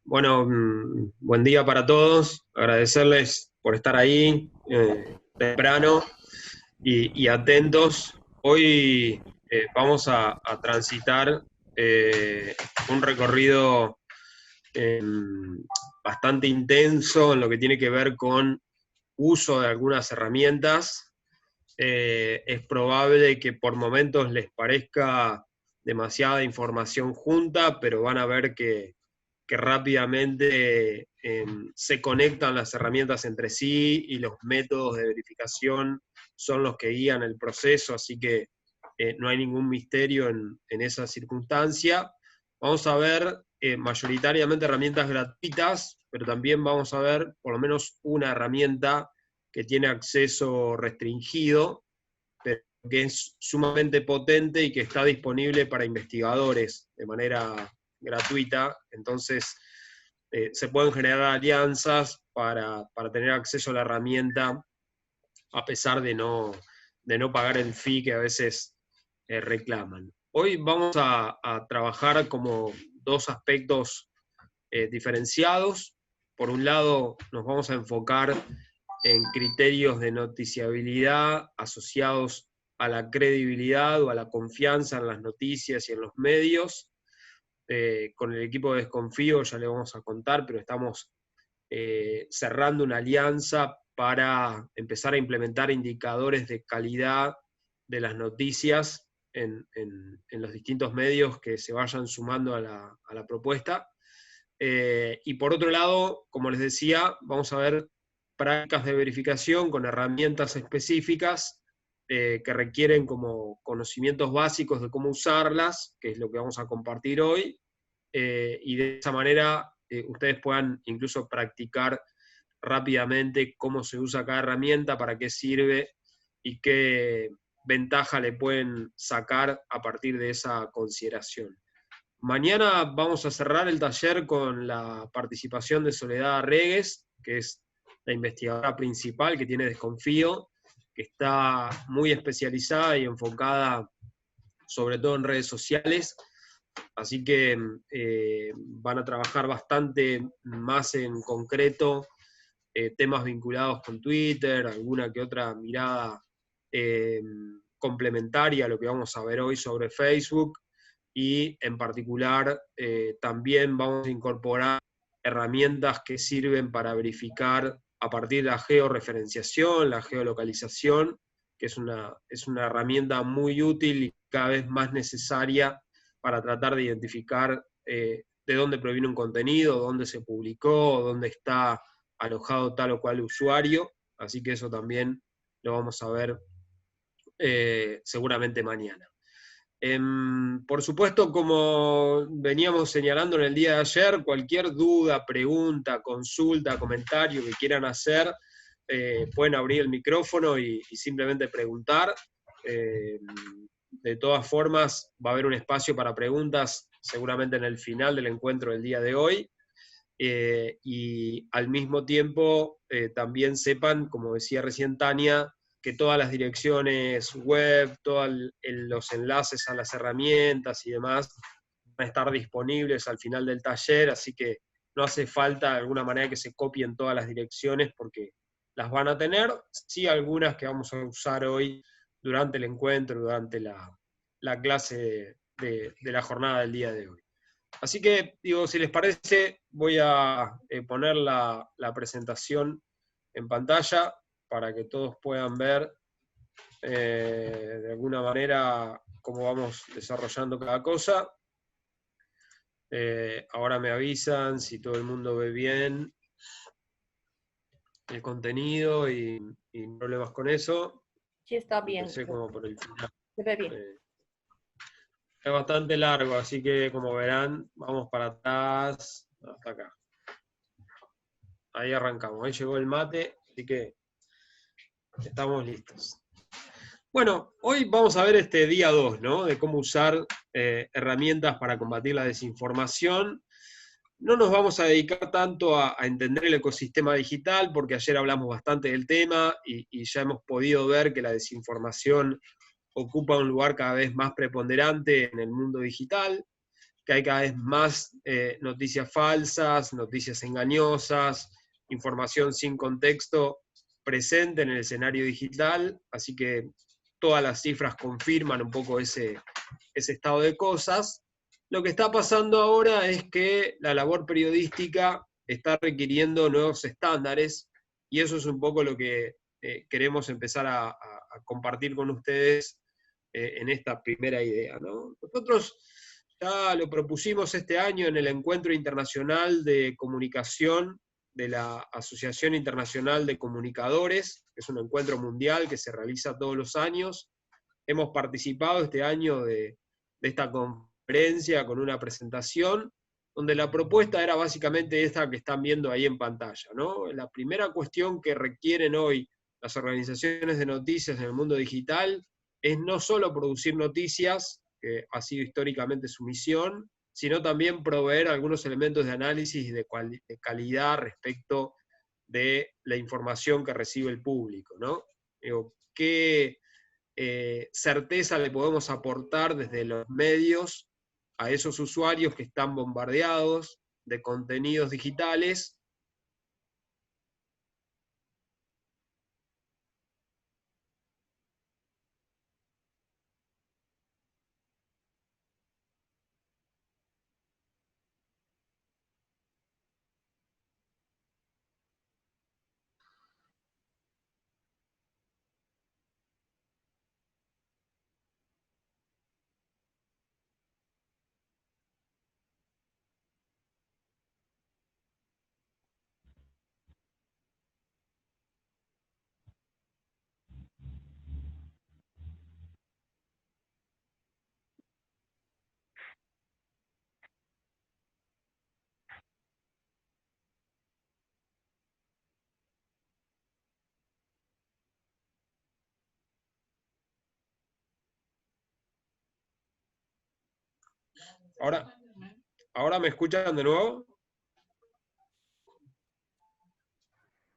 Bueno, buen día para todos. Agradecerles por estar ahí temprano y atentos. Hoy vamos a transitar eh, un recorrido eh, bastante intenso en lo que tiene que ver con uso de algunas herramientas. Es probable que por momentos les parezca demasiada información junta, pero van a ver que rápidamente se conectan las herramientas entre sí y los métodos de verificación son los que guían el proceso, así que no hay ningún misterio en esa circunstancia. Vamos a ver mayoritariamente herramientas gratuitas, pero también vamos a ver por lo menos una herramienta que tiene acceso restringido, pero que es sumamente potente y que está disponible para investigadores de manera gratuita. Entonces, se pueden generar alianzas para tener acceso a la herramienta a pesar de no pagar el fee que a veces reclaman. Hoy vamos a trabajar como dos aspectos diferenciados. Por un lado, nos vamos a enfocar en criterios de noticiabilidad asociados a la credibilidad o a la confianza en las noticias y en los medios. Con el equipo de Desconfío ya le vamos a contar, pero estamos cerrando una alianza para empezar a implementar indicadores de calidad de las noticias en los distintos medios que se vayan sumando a la propuesta. Y por otro lado, como les decía, vamos a ver prácticas de verificación con herramientas específicas que requieren como conocimientos básicos de cómo usarlas, que es lo que vamos a compartir hoy, y de esa manera ustedes puedan incluso practicar rápidamente cómo se usa cada herramienta, para qué sirve y qué ventaja le pueden sacar a partir de esa consideración. Mañana vamos a cerrar el taller con la participación de Soledad Regues, que es la investigadora principal que tiene Desconfío, que está muy especializada y enfocada sobre todo en redes sociales, así que van a trabajar bastante más en concreto temas vinculados con Twitter, alguna que otra mirada eh, complementaria a lo que vamos a ver hoy sobre Facebook, y en particular también vamos a incorporar herramientas que sirven para verificar a partir de la georreferenciación, la geolocalización, que es una herramienta muy útil y cada vez más necesaria para tratar de identificar de dónde proviene un contenido, dónde se publicó, dónde está alojado tal o cual usuario, así que eso también lo vamos a ver seguramente mañana. Por supuesto, como veníamos señalando en el día de ayer, cualquier duda, pregunta, consulta, comentario que quieran hacer, pueden abrir el micrófono y simplemente preguntar. De todas formas, va a haber un espacio para preguntas seguramente en el final del encuentro del día de hoy. Y al mismo tiempo también sepan, como decía recién Tania, que todas las direcciones web, todos los enlaces a las herramientas y demás van a estar disponibles al final del taller, así que no hace falta de alguna manera que se copien todas las direcciones porque las van a tener, sí algunas que vamos a usar hoy durante el encuentro, durante la clase de la jornada del día de hoy. Así que, digo, si les parece, voy a poner la presentación en pantalla para que todos puedan ver de alguna manera cómo vamos desarrollando cada cosa. Ahora me avisan si todo el mundo ve bien el contenido y problemas con eso. Sí, está bien. Empecé como por el final. Se ve bien. Es bastante largo, así que como verán, vamos para atrás hasta acá. Ahí arrancamos, ahí llegó el mate, así que estamos listos. Bueno, hoy vamos a ver este día 2, ¿no? De cómo usar herramientas para combatir la desinformación. No nos vamos a dedicar tanto a entender el ecosistema digital, porque ayer hablamos bastante del tema y ya hemos podido ver que la desinformación ocupa un lugar cada vez más preponderante en el mundo digital. que hay cada vez más noticias falsas, noticias engañosas, información sin contexto presente en el escenario digital, así que todas las cifras confirman un poco ese estado de cosas. Lo que está pasando ahora es que la labor periodística está requiriendo nuevos estándares, y eso es un poco lo que queremos empezar a compartir con ustedes en esta primera idea, ¿no? Nosotros ya lo propusimos este año en el Encuentro Internacional de Comunicación de la Asociación Internacional de Comunicadores, que es un encuentro mundial que se realiza todos los años. Hemos participado este año de esta conferencia con una presentación donde la propuesta era básicamente esta que están viendo ahí en pantalla, ¿no? La primera cuestión que requieren hoy las organizaciones de noticias en el mundo digital es no solo producir noticias, que ha sido históricamente su misión, sino también proveer algunos elementos de análisis y de calidad respecto de la información que recibe el público, ¿no? Digo, ¿qué certeza le podemos aportar desde los medios a esos usuarios que están bombardeados de contenidos digitales? ¿Ahora me escuchan de nuevo?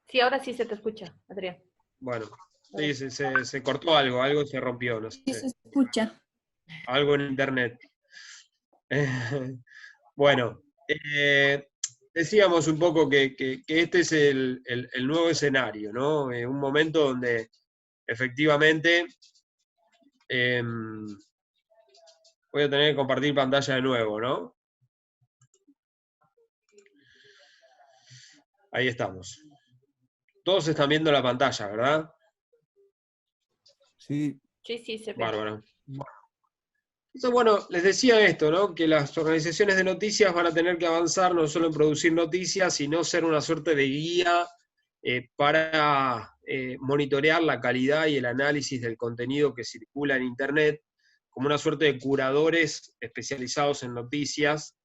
Sí, ahora sí se te escucha, Adrián. Bueno, sí, se cortó algo se rompió, no sé. Sí, se escucha. Algo en internet. Bueno, decíamos un poco que este es el nuevo escenario, ¿no? Un momento donde efectivamente voy a tener que compartir pantalla de nuevo, ¿no? Ahí estamos. Todos están viendo la pantalla, ¿verdad? Sí. Sí, se ve. Bárbaro. Entonces, bueno, les decía esto, ¿no? Que las organizaciones de noticias van a tener que avanzar no solo en producir noticias, sino ser una suerte de guía para monitorear la calidad y el análisis del contenido que circula en Internet, como una suerte de curadores especializados en noticias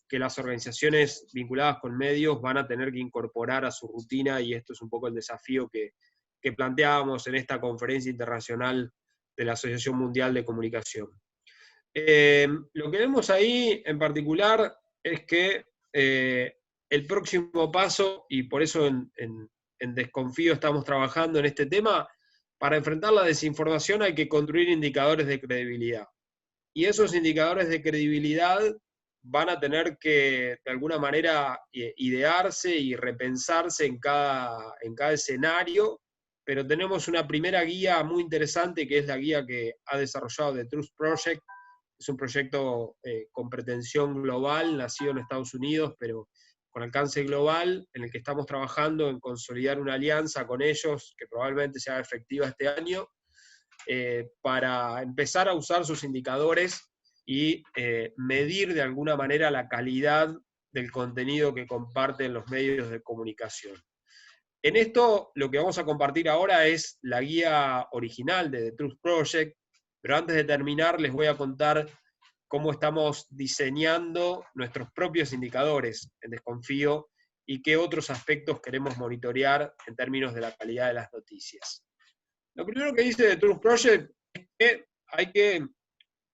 que las organizaciones vinculadas con medios van a tener que incorporar a su rutina, y esto es un poco el desafío que planteábamos en esta conferencia internacional de la Asociación Mundial de Comunicación. Lo que vemos ahí en particular es que el próximo paso, y por eso en Desconfío estamos trabajando en este tema, para enfrentar la desinformación hay que construir indicadores de credibilidad. Y esos indicadores de credibilidad van a tener que, de alguna manera, idearse y repensarse en cada escenario, pero tenemos una primera guía muy interesante, que es la guía que ha desarrollado The Truth Project. Es un proyecto con pretensión global, nacido en Estados Unidos, pero con alcance global, en el que estamos trabajando en consolidar una alianza con ellos, que probablemente sea efectiva este año, para empezar a usar sus indicadores y medir de alguna manera la calidad del contenido que comparten los medios de comunicación. En esto, lo que vamos a compartir ahora es la guía original de The Truth Project, pero antes de terminar les voy a contar cómo estamos diseñando nuestros propios indicadores en Desconfío y qué otros aspectos queremos monitorear en términos de la calidad de las noticias. Lo primero que dice The Truth Project es que hay que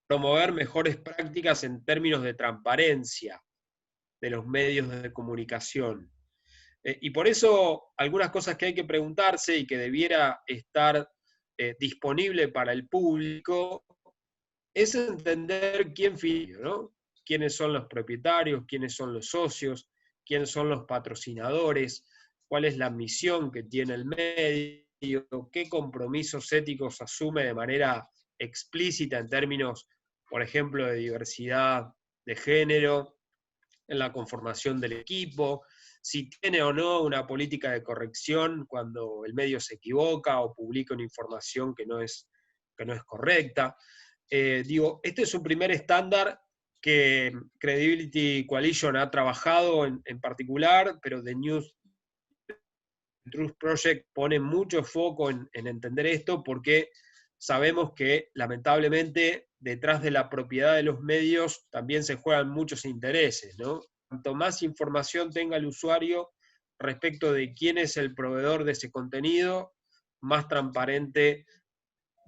promover mejores prácticas en términos de transparencia de los medios de comunicación. Y por eso algunas cosas que hay que preguntarse y que debiera estar disponible para el público es entender quién filtra, ¿no? quiénes son los propietarios, quiénes son los socios, quiénes son los patrocinadores, cuál es la misión que tiene el medio, qué compromisos éticos asume de manera explícita en términos, por ejemplo, de diversidad de género, en la conformación del equipo, si tiene o no una política de corrección cuando el medio se equivoca o publica una información que no es correcta. Este es un primer estándar que Credibility Coalition ha trabajado en particular, pero The Truth Project pone mucho foco en entender esto porque sabemos que lamentablemente detrás de la propiedad de los medios también se juegan muchos intereses, ¿no? Cuanto más información tenga el usuario respecto de quién es el proveedor de ese contenido, más transparente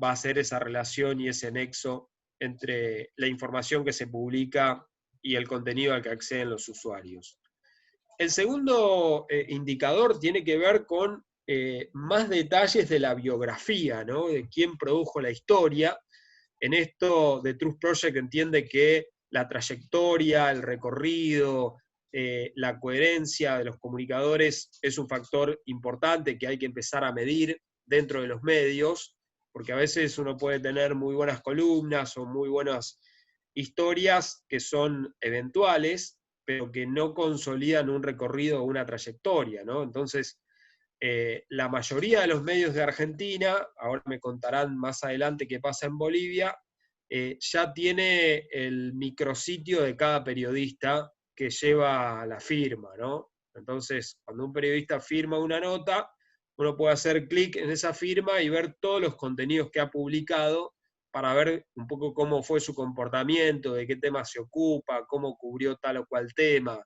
va a ser esa relación y ese nexo entre la información que se publica y el contenido al que acceden los usuarios. El segundo indicador tiene que ver con más detalles de la biografía, ¿no? De quién produjo la historia. En esto, The Truth Project entiende que la trayectoria, el recorrido, la coherencia de los comunicadores es un factor importante que hay que empezar a medir dentro de los medios, porque a veces uno puede tener muy buenas columnas o muy buenas historias que son eventuales, pero que no consolidan un recorrido o una trayectoria, ¿no? Entonces, la mayoría de los medios de Argentina, ahora me contarán más adelante qué pasa en Bolivia, ya tiene el micrositio de cada periodista que lleva la firma, ¿no? Entonces, cuando un periodista firma una nota, uno puede hacer clic en esa firma y ver todos los contenidos que ha publicado para ver un poco cómo fue su comportamiento, de qué tema se ocupa, cómo cubrió tal o cual tema,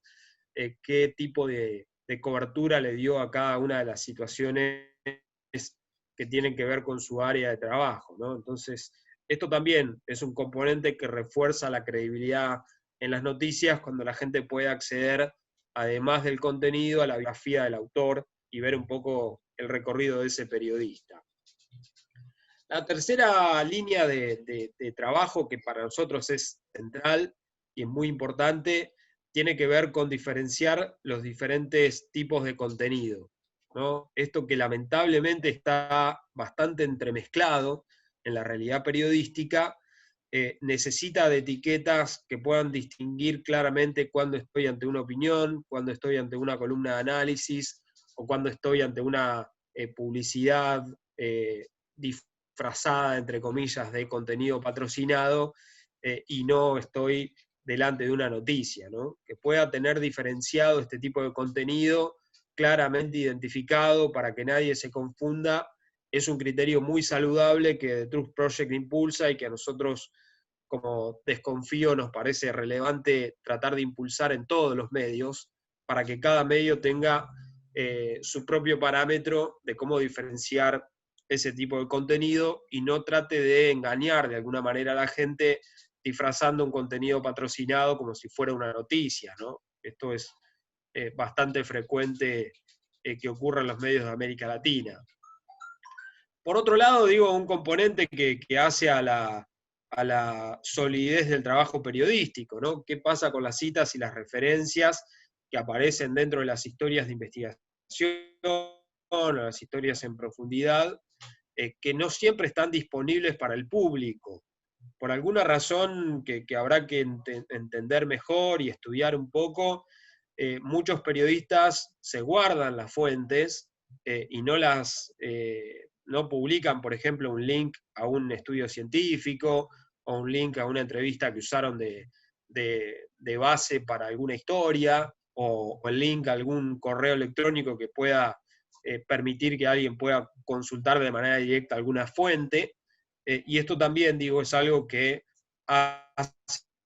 qué tipo de cobertura le dio a cada una de las situaciones que tienen que ver con su área de trabajo, ¿no? Entonces, esto también es un componente que refuerza la credibilidad en las noticias cuando la gente puede acceder, además del contenido, a la biografía del autor y ver un poco el recorrido de ese periodista. La tercera línea de trabajo que para nosotros es central y es muy importante tiene que ver con diferenciar los diferentes tipos de contenido, ¿no? Esto que lamentablemente está bastante entremezclado en la realidad periodística, necesita de etiquetas que puedan distinguir claramente cuándo estoy ante una opinión, cuándo estoy ante una columna de análisis o cuándo estoy ante una publicidad disfrazada, entre comillas, de contenido patrocinado y no estoy delante de una noticia, ¿no? Que pueda tener diferenciado este tipo de contenido, claramente identificado para que nadie se confunda, es un criterio muy saludable que The Truth Project impulsa y que a nosotros, como Desconfío, nos parece relevante tratar de impulsar en todos los medios, para que cada medio tenga su propio parámetro de cómo diferenciar ese tipo de contenido y no trate de engañar de alguna manera a la gente disfrazando un contenido patrocinado como si fuera una noticia, ¿no? Esto es bastante frecuente que ocurra en los medios de América Latina. Por otro lado, un componente que hace a la solidez del trabajo periodístico, ¿no? ¿Qué pasa con las citas y las referencias que aparecen dentro de las historias de investigación o las historias en profundidad, que no siempre están disponibles para el público? Por alguna razón que habrá que entender mejor y estudiar un poco, muchos periodistas se guardan las fuentes y no publican, por ejemplo, un link a un estudio científico o un link a una entrevista que usaron de base para alguna historia, o el link a algún correo electrónico que pueda permitir que alguien pueda consultar de manera directa alguna fuente. Y esto también, es algo que hace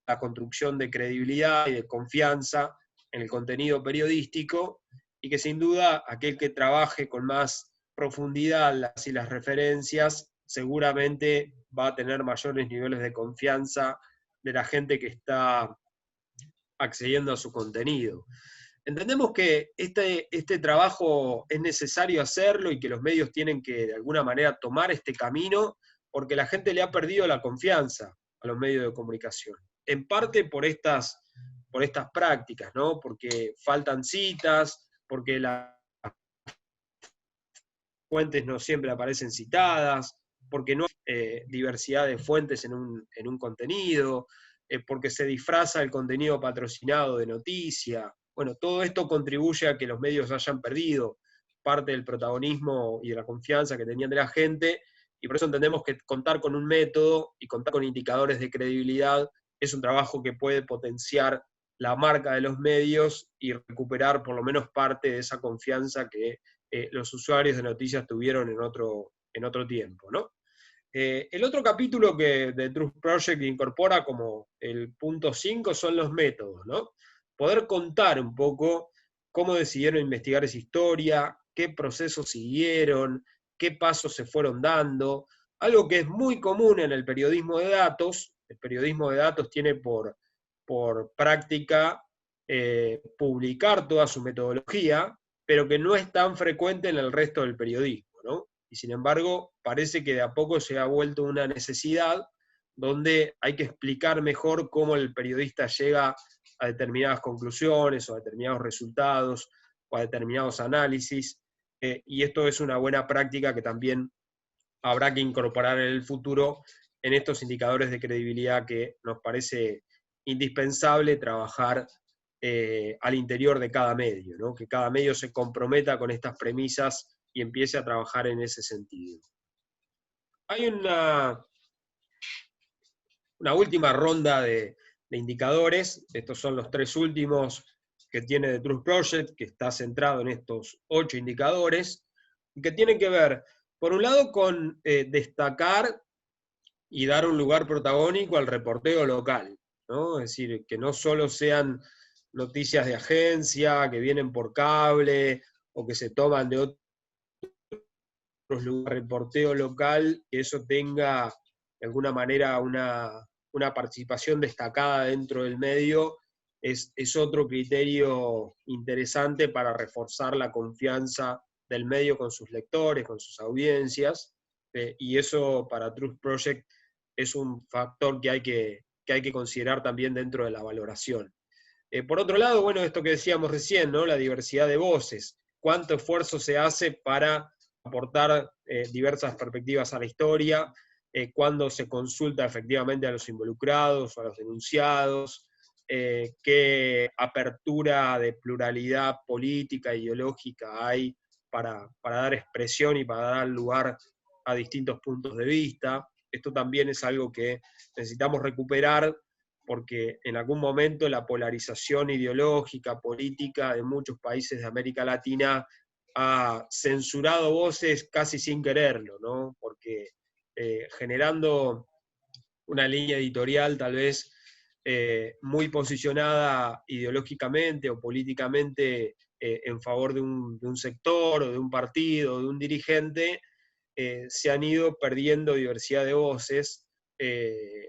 la construcción de credibilidad y de confianza en el contenido periodístico, y que sin duda aquel que trabaje con más profundidad las referencias seguramente va a tener mayores niveles de confianza de la gente que está accediendo a su contenido. Entendemos que este trabajo es necesario hacerlo y que los medios tienen que de alguna manera tomar este camino porque la gente le ha perdido la confianza a los medios de comunicación. en parte por estas prácticas, ¿no? Porque faltan citas, porque las fuentes no siempre aparecen citadas, porque no hay diversidad de fuentes en un contenido, porque se disfraza el contenido patrocinado de noticia. Bueno, todo esto contribuye a que los medios hayan perdido parte del protagonismo y de la confianza que tenían de la gente, y por eso entendemos que contar con un método y contar con indicadores de credibilidad es un trabajo que puede potenciar la marca de los medios y recuperar por lo menos parte de esa confianza que los usuarios de noticias tuvieron en otro tiempo, ¿no? El otro capítulo que The Truth Project incorpora como el punto 5 son los métodos, ¿no? Poder contar un poco cómo decidieron investigar esa historia, qué procesos siguieron, qué pasos se fueron dando, algo que es muy común en el periodismo de datos. El periodismo de datos tiene por práctica publicar toda su metodología, pero que no es tan frecuente en el resto del periodismo, ¿no? Y sin embargo, parece que de a poco se ha vuelto una necesidad donde hay que explicar mejor cómo el periodista llega a determinadas conclusiones o a determinados resultados o a determinados análisis, y esto es una buena práctica que también habrá que incorporar en el futuro en estos indicadores de credibilidad que nos parece indispensable trabajar al interior de cada medio, ¿no? Que cada medio se comprometa con estas premisas y empiece a trabajar en ese sentido. Hay una última ronda de indicadores, estos son los 3 últimos que tiene The Truth Project, que está centrado en estos 8 indicadores, y que tienen que ver, por un lado, con destacar y dar un lugar protagónico al reporteo local, ¿no? Es decir, que no solo sean noticias de agencia, que vienen por cable, o que se toman de otros lugares, reporteo local, que eso tenga de alguna manera una participación destacada dentro del medio, es otro criterio interesante para reforzar la confianza del medio con sus lectores, con sus audiencias, y eso para Truth Project es un factor que hay que considerar también dentro de la valoración. Por otro lado, bueno, esto que decíamos recién, ¿no? La diversidad de voces. ¿Cuánto esfuerzo se hace para aportar diversas perspectivas a la historia? ¿Cuándo se consulta efectivamente a los involucrados o a los denunciados? ¿Qué apertura de pluralidad política, ideológica hay para dar expresión y para dar lugar a distintos puntos de vista? Esto también es algo que necesitamos recuperar, porque en algún momento la polarización ideológica, política de muchos países de América Latina ha censurado voces casi sin quererlo, ¿no? Porque generando una línea editorial tal vez muy posicionada ideológicamente o políticamente en favor de un sector o de un partido o de un dirigente, se han ido perdiendo diversidad de voces,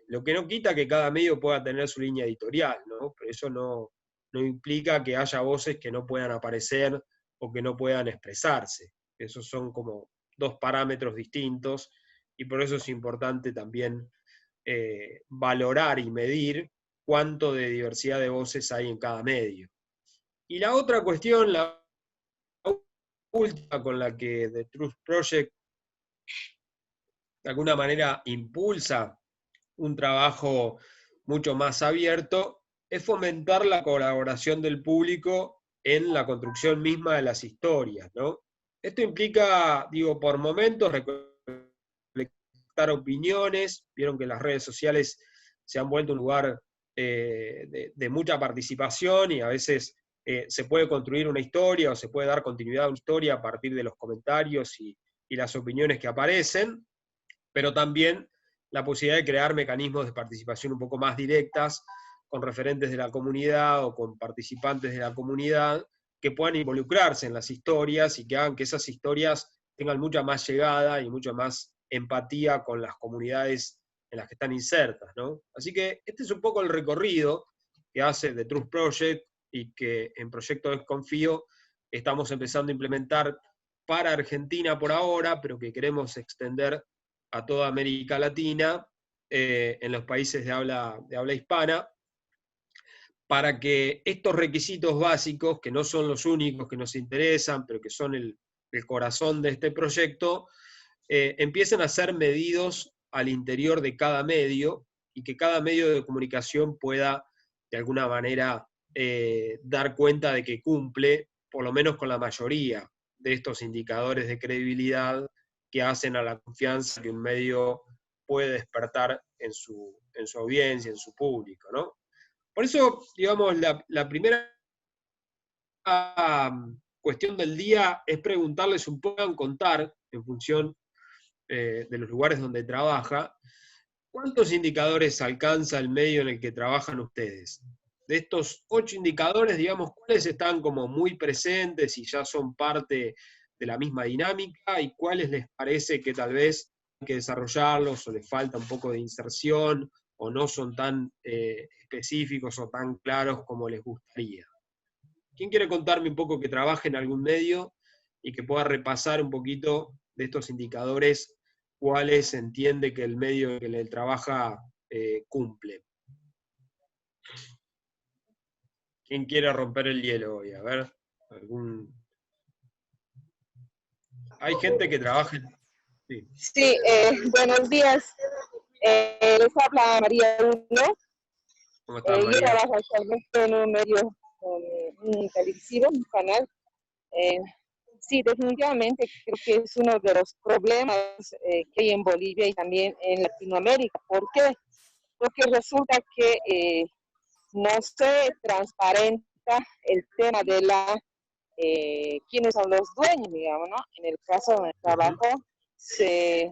lo que no quita que cada medio pueda tener su línea editorial, ¿no? Pero eso no implica que haya voces que no puedan aparecer o que no puedan expresarse. Esos son como 2 parámetros distintos, y por eso es importante también valorar y medir cuánto de diversidad de voces hay en cada medio. Y la otra cuestión, la última con la que The Truth Project de alguna manera impulsa un trabajo mucho más abierto, es fomentar la colaboración del público en la construcción misma de las historias, ¿no? Esto implica, digo, por momentos recolectar opiniones. Vieron que las redes sociales se han vuelto un lugar de mucha participación, y a veces se puede construir una historia o se puede dar continuidad a una historia a partir de los comentarios y las opiniones que aparecen, pero también la posibilidad de crear mecanismos de participación un poco más directas con referentes de la comunidad o con participantes de la comunidad que puedan involucrarse en las historias y que hagan que esas historias tengan mucha más llegada y mucha más empatía con las comunidades en las que están insertas, ¿no? Así que este es un poco el recorrido que hace The Truth Project y que en Proyecto Desconfío estamos empezando a implementar para Argentina por ahora, pero que queremos extender a toda América Latina, en los países de habla hispana, para que estos requisitos básicos, que no son los únicos que nos interesan, pero que son el corazón de este proyecto, empiecen a ser medidos al interior de cada medio y que cada medio de comunicación pueda, de alguna manera, dar cuenta de que cumple, por lo menos con la mayoría de estos indicadores de credibilidad que hacen a la confianza que un medio puede despertar en su audiencia, en su público, ¿no? Por eso, digamos, la primera cuestión del día es preguntarles un poco, contar, en función de los lugares donde trabaja, ¿cuántos indicadores alcanza el medio en el que trabajan ustedes? De estos 8 indicadores, digamos, ¿cuáles están como muy presentes y ya son parte de la misma dinámica? ¿Y cuáles les parece que tal vez hay que desarrollarlos o les falta un poco de inserción o no son tan específicos o tan claros como les gustaría? ¿Quién quiere contarme un poco que trabaje en algún medio y que pueda repasar un poquito de estos indicadores, cuáles entiende que el medio en el que trabaja cumple? ¿Quién quiere romper el hielo hoy? A ver, algún... Hay gente que trabaja en... Sí. Sí, buenos días. Les habla María Uno. ¿Cómo estás, Yo María? trabajo actualmente en un medio televisivo, un canal. Sí, definitivamente creo que es uno de los problemas que hay en Bolivia y también en Latinoamérica. ¿Por qué? Porque resulta que no se transparenta el tema de quiénes son los dueños, digamos, ¿no? En el caso del trabajo se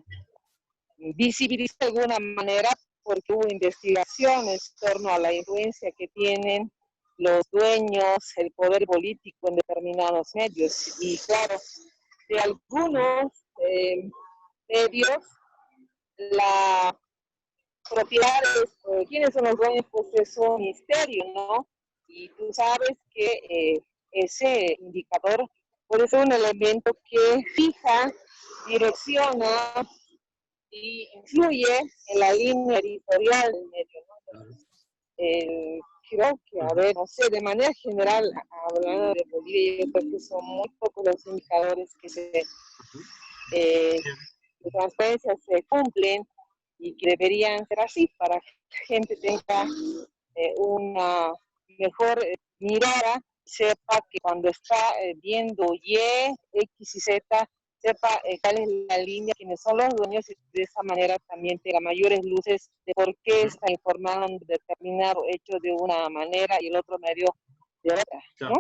visibiliza de alguna manera porque hubo investigaciones en torno a la influencia que tienen los dueños, el poder político en determinados medios. Y claro, de algunos medios, la propiedades, quiénes son los dueños, pues es un misterio, ¿no? Y tú sabes que ese indicador puede ser un elemento que fija, direcciona y influye en la línea editorial del medio, ¿no? Creo que, a ver, no sé, de manera general, hablando de Bolivia, yo creo que son muy pocos los indicadores que de transparencia se cumplen y que deberían ser así para que la gente tenga una mejor mirada, sepa que cuando está viendo Y, X y Z, sepa cuál es la línea, quiénes son los dueños y de esa manera también tenga mayores luces de por qué está informando un determinado hecho de una manera y el otro medio de otra, ¿no?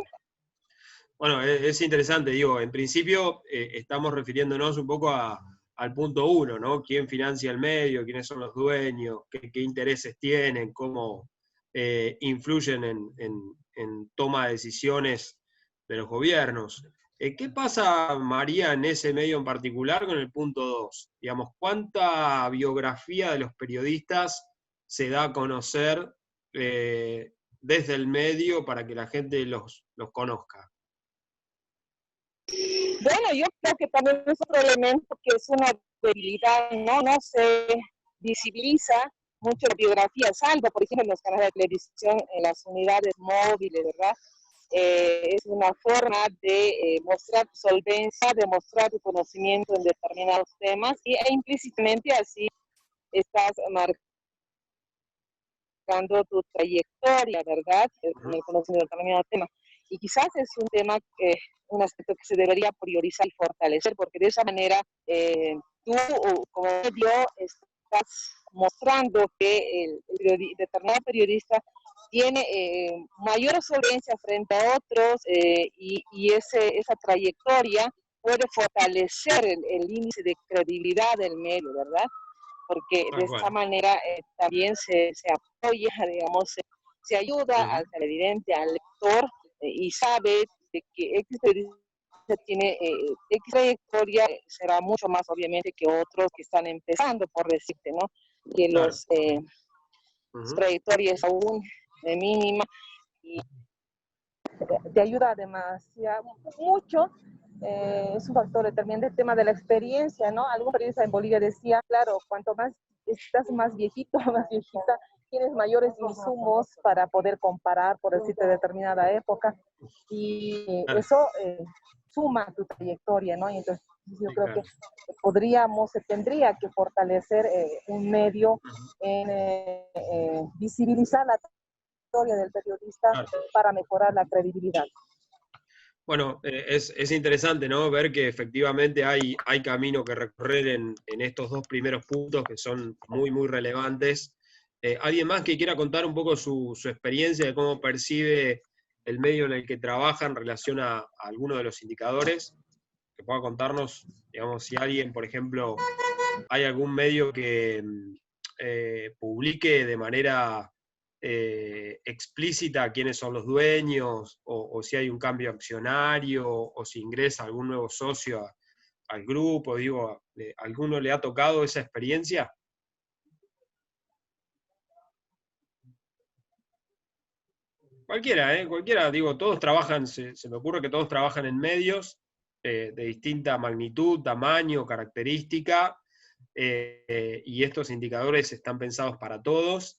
Bueno, es interesante, digo, en principio estamos refiriéndonos un poco al punto 1, ¿no? ¿Quién financia el medio? ¿Quiénes son los dueños? ¿Qué intereses tienen? ¿Cómo influyen en toma de decisiones de los gobiernos? ¿Qué pasa, María, en ese medio en particular con el punto 2? Digamos, ¿cuánta biografía de los periodistas se da a conocer desde el medio para que la gente los conozca? Bueno, yo creo que también es otro elemento que es una debilidad, ¿no? No se visibiliza mucho la biografía, salvo, por ejemplo, en los canales de televisión, en las unidades móviles, ¿verdad? Es una forma de mostrar solvencia, de mostrar tu conocimiento en determinados temas e implícitamente así estás marcando tu trayectoria, ¿verdad? En el conocimiento de determinado tema. Y quizás es un tema un aspecto que se debería priorizar y fortalecer, porque de esa manera tú como medio estás mostrando que el determinado periodista tiene mayor solvencia frente a otros y esa trayectoria puede fortalecer el índice de credibilidad del medio, ¿verdad? Porque de esta manera también se apoya, digamos, se ayuda al televidente, al lector, y sabe de que X tiene X trayectoria, será mucho más obviamente que otros que están empezando, por decirte, ¿no? Que los trayectorias aún mínima y te ayuda demasiado, mucho. Es un factor determinante el tema de la experiencia, ¿no? Algún periodista en Bolivia decía, claro, cuanto más estás más viejito, más viejita, tienes mayores insumos para poder comparar, por decirte, determinada época, y eso suma a tu trayectoria, ¿no? Y entonces yo creo que se tendría que fortalecer un medio en visibilizar la trayectoria del periodista para mejorar la credibilidad. Bueno, es interesante, ¿no? Ver que efectivamente hay camino que recorrer en estos dos primeros puntos que son muy, muy relevantes. ¿Alguien más que quiera contar un poco su experiencia de cómo percibe el medio en el que trabaja en relación a alguno de los indicadores? Que pueda contarnos, digamos, si alguien, por ejemplo, hay algún medio que publique de manera explícita quiénes son los dueños, o si hay un cambio accionario, o si ingresa algún nuevo socio al grupo. Digo, ¿alguno le ha tocado esa experiencia? Cualquiera, digo, todos trabajan, se me ocurre que todos trabajan en medios de distinta magnitud, tamaño, característica, y estos indicadores están pensados para todos.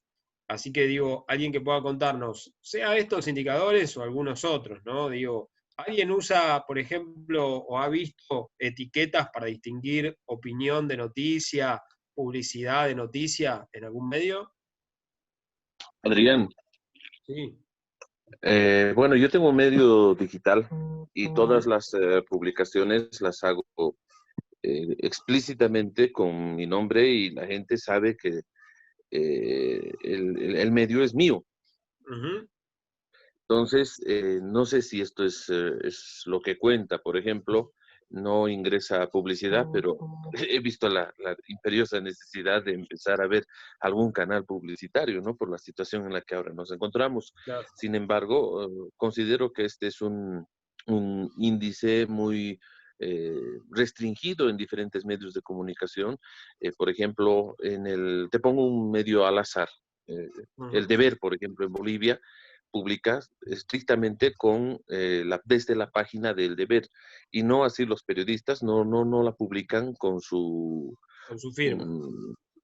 Así que digo, alguien que pueda contarnos, sea estos indicadores o algunos otros, ¿no? Digo, ¿alguien usa, por ejemplo, o ha visto etiquetas para distinguir opinión de noticia, publicidad de noticia en algún medio? Adrián, Sí. bueno, yo tengo un medio digital y todas las publicaciones las hago explícitamente con mi nombre y la gente sabe que el medio es mío. Uh-huh. Entonces, no sé si esto es lo que cuenta. Por ejemplo, no ingresa publicidad, pero he visto la imperiosa necesidad de empezar a ver algún canal publicitario, ¿no? Por la situación en la que ahora nos encontramos. Claro. Sin embargo, considero que este es un índice muy restringido en diferentes medios de comunicación. Por ejemplo, te pongo un medio al azar. El Deber, por ejemplo, en Bolivia, publica estrictamente desde la página del Deber, y no así los periodistas, no la publican con su firma.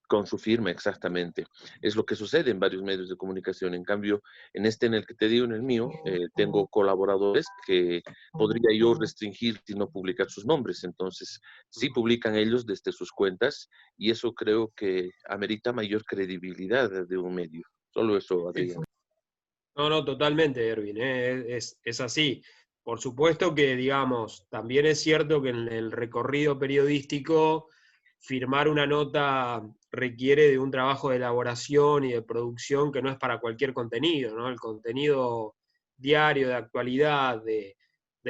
Con su firma, exactamente. Es lo que sucede en varios medios de comunicación. En cambio, en el que te digo, en el mío, tengo colaboradores que podría yo restringir y no publicar sus nombres. Entonces, sí publican ellos desde sus cuentas, y eso creo que amerita mayor credibilidad de un medio. Solo eso, Adrián. No, totalmente, Erwin, es así. Por supuesto que, digamos, también es cierto que en el recorrido periodístico firmar una nota requiere de un trabajo de elaboración y de producción que no es para cualquier contenido, ¿no? El contenido diario, de actualidad, de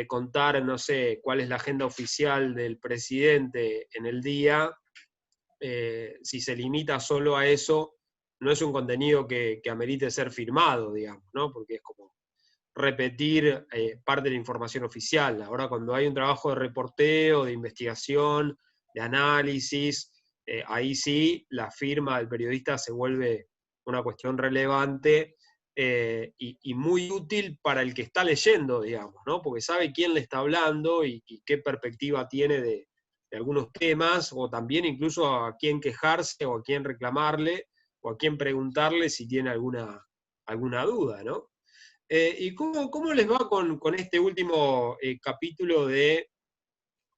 contar, no sé, cuál es la agenda oficial del presidente en el día, si se limita solo a eso, no es un contenido que amerite ser firmado, digamos, ¿no? Porque es como repetir parte de la información oficial. Ahora, cuando hay un trabajo de reporteo, de investigación, de análisis, ahí sí la firma del periodista se vuelve una cuestión relevante y muy útil para el que está leyendo, digamos, ¿no? Porque sabe quién le está hablando y qué perspectiva tiene de algunos temas, o también incluso a quién quejarse o a quién reclamarle o a quién preguntarle si tiene alguna duda, ¿no? ¿Y cómo les va con este último capítulo de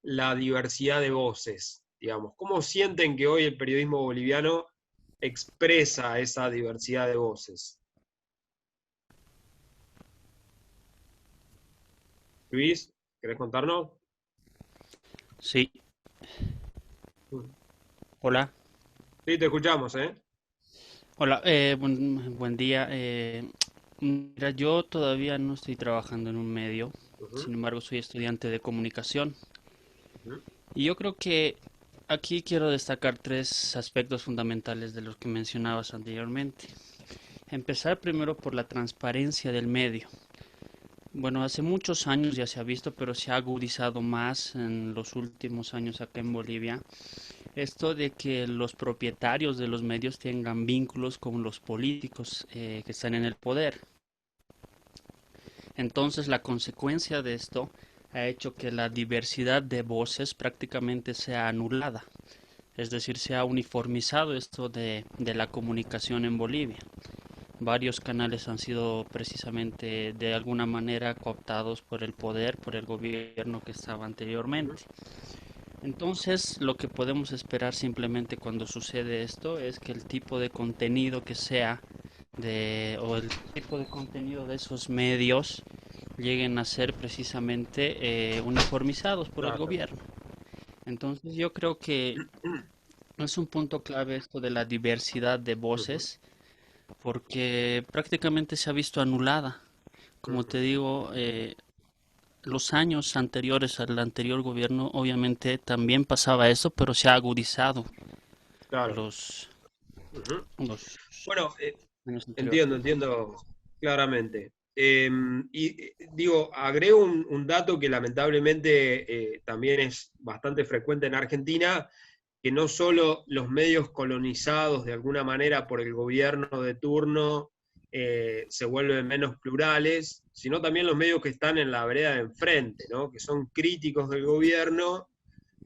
la diversidad de voces? Digamos, ¿cómo sienten que hoy el periodismo boliviano expresa esa diversidad de voces? Luis, ¿querés contarnos? Sí. Hola. Sí, te escuchamos, ¿eh? Hola, buen día. Mira, yo todavía no estoy trabajando en un medio, sin embargo soy estudiante de comunicación. Y yo creo que aquí quiero destacar tres aspectos fundamentales de los que mencionabas anteriormente. Empezar primero por la transparencia del medio. Bueno, hace muchos años ya se ha visto, pero se ha agudizado más en los últimos años acá en Bolivia. Esto de que los propietarios de los medios tengan vínculos con los políticos que están en el poder. Entonces, la consecuencia de esto ha hecho que la diversidad de voces prácticamente sea anulada. Es decir, se ha uniformizado esto de la comunicación en Bolivia. Varios canales han sido precisamente de alguna manera cooptados por el poder, por el gobierno que estaba anteriormente. Entonces, lo que podemos esperar simplemente cuando sucede esto es que el tipo de contenido que sea o el tipo de contenido de esos medios lleguen a ser precisamente uniformizados por el Claro. gobierno. Entonces, yo creo que es un punto clave esto de la diversidad de voces, porque prácticamente se ha visto anulada. Como te digo, los años anteriores al anterior gobierno, obviamente también pasaba eso, pero se ha agudizado Claro. los, Ujú. los Bueno, años anteriores. entiendo claramente. Digo, agrego un dato que lamentablemente también es bastante frecuente en Argentina, que no solo los medios colonizados de alguna manera por el gobierno de turno se vuelven menos plurales, sino también los medios que están en la vereda de enfrente, ¿no? Que son críticos del gobierno,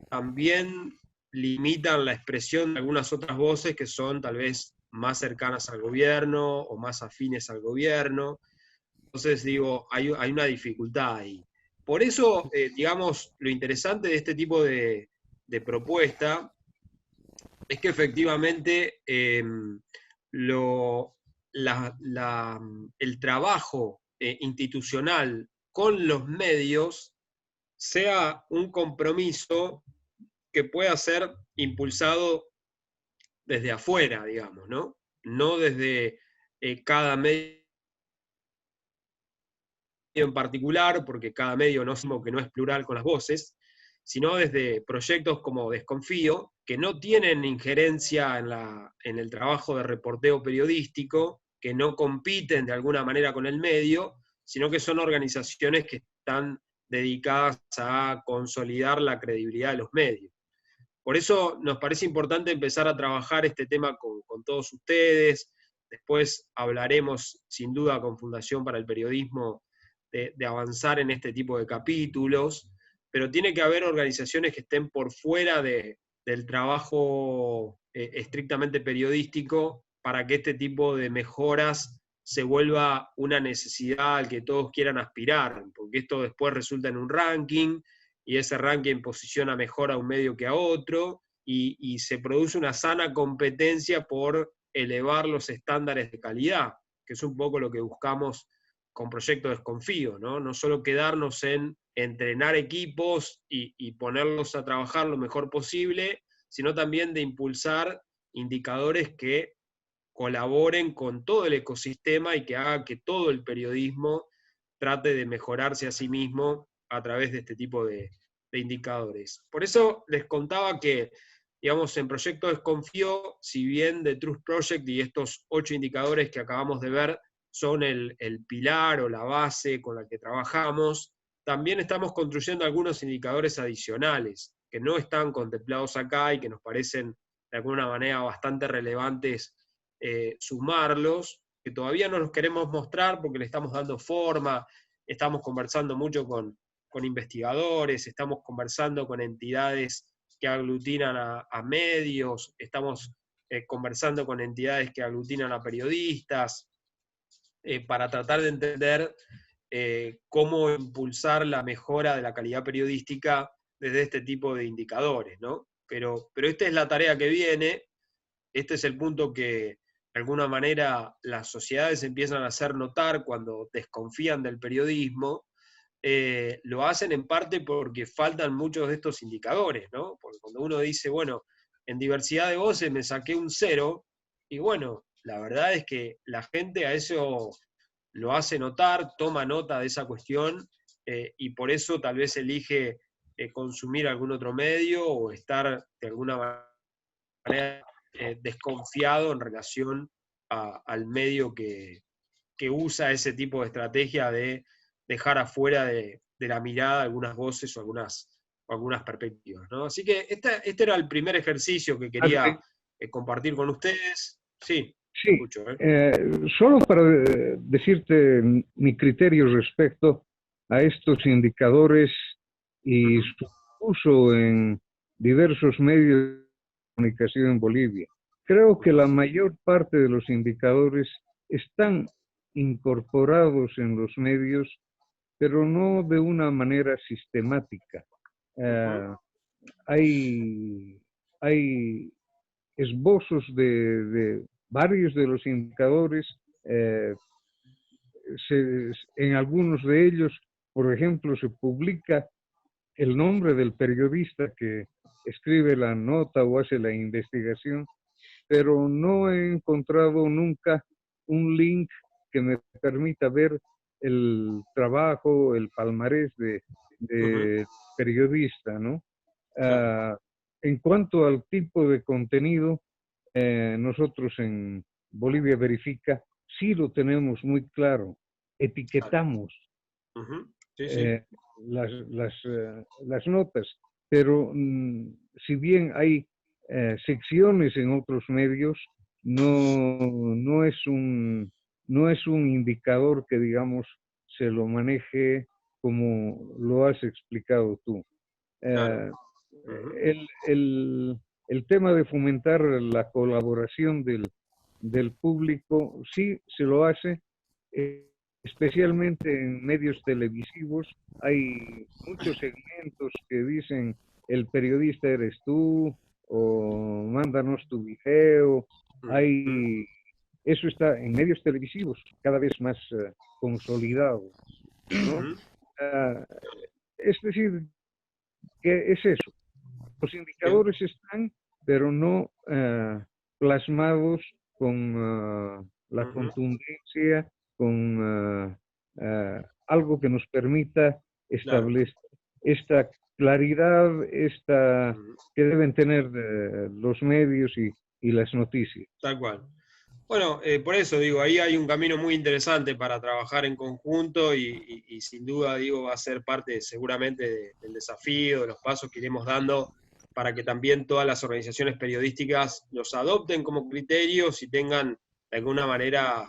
también limitan la expresión de algunas otras voces que son tal vez más cercanas al gobierno o más afines al gobierno. Entonces, digo, hay una dificultad ahí. Por eso, digamos, lo interesante de este tipo de propuesta es que efectivamente lo, el trabajo institucional con los medios sea un compromiso que pueda ser impulsado desde afuera, digamos, ¿no? No desde cada medio en particular, porque cada medio no es que no es plural con las voces, sino desde proyectos como Desconfío, que no tienen injerencia en el trabajo de reporteo periodístico, que no compiten de alguna manera con el medio, sino que son organizaciones que están dedicadas a consolidar la credibilidad de los medios. Por eso nos parece importante empezar a trabajar este tema con todos ustedes. Después hablaremos, sin duda, con Fundación para el Periodismo de avanzar en este tipo de capítulos, pero tiene que haber organizaciones que estén por fuera del trabajo estrictamente periodístico para que este tipo de mejoras se vuelva una necesidad al que todos quieran aspirar, porque esto después resulta en un ranking, y ese ranking posiciona mejor a un medio que a otro, y se produce una sana competencia por elevar los estándares de calidad, que es un poco lo que buscamos con Proyecto Desconfío, ¿no? No solo quedarnos en entrenar equipos y ponerlos a trabajar lo mejor posible, sino también de impulsar indicadores que colaboren con todo el ecosistema y que haga que todo el periodismo trate de mejorarse a sí mismo a través de este tipo de indicadores. Por eso les contaba que, digamos, en Proyecto Desconfío, si bien The Truth Project y estos 8 indicadores que acabamos de ver son el pilar o la base con la que trabajamos, también estamos construyendo algunos indicadores adicionales que no están contemplados acá y que nos parecen de alguna manera bastante relevantes sumarlos, que todavía no los queremos mostrar porque le estamos dando forma, estamos conversando mucho con investigadores, estamos conversando con entidades que aglutinan a medios, estamos conversando con entidades que aglutinan a periodistas, para tratar de entender cómo impulsar la mejora de la calidad periodística desde este tipo de indicadores, ¿no? Pero esta es la tarea que viene, este es el punto que de alguna manera las sociedades empiezan a hacer notar cuando desconfían del periodismo. Lo hacen en parte porque faltan muchos de estos indicadores, ¿no? Porque cuando uno dice, bueno, en diversidad de voces me saqué un 0, y bueno, la verdad es que la gente a eso lo hace notar, toma nota de esa cuestión, y por eso tal vez elige consumir algún otro medio o estar de alguna manera desconfiado en relación al medio que usa ese tipo de estrategia de dejar afuera de la mirada algunas voces o algunas perspectivas, ¿no? Así que este era el primer ejercicio que quería compartir con ustedes. Sí, te Sí, escucho. solo para decirte mi criterio respecto a estos indicadores y su uso en diversos medios comunicación en Bolivia. Creo que la mayor parte de los indicadores están incorporados en los medios, pero no de una manera sistemática. Hay esbozos de varios de los indicadores. En algunos de ellos, por ejemplo, se publica el nombre del periodista que escribe la nota o hace la investigación, pero no he encontrado nunca un link que me permita ver el trabajo, el palmarés de periodista, ¿no? En cuanto al tipo de contenido, nosotros en Bolivia Verifica sí lo tenemos muy claro, etiquetamos las notas, pero si bien hay secciones en otros medios, no es un indicador que, digamos, se lo maneje como lo has explicado tú. El tema de fomentar la colaboración del público, sí se lo hace, especialmente en medios televisivos. Hay muchos segmentos que dicen: el periodista eres tú, o mándanos tu video. Eso está en medios televisivos cada vez más consolidado, ¿no? Es decir, que es eso. Los indicadores están, pero no plasmados con la contundencia, con algo que nos permita establecer esta claridad, que deben tener los medios y las noticias. Tal cual. Bueno, por eso digo, ahí hay un camino muy interesante para trabajar en conjunto y sin duda, digo, va a ser parte seguramente del desafío, de los pasos que iremos dando para que también todas las organizaciones periodísticas los adopten como criterios y tengan de alguna manera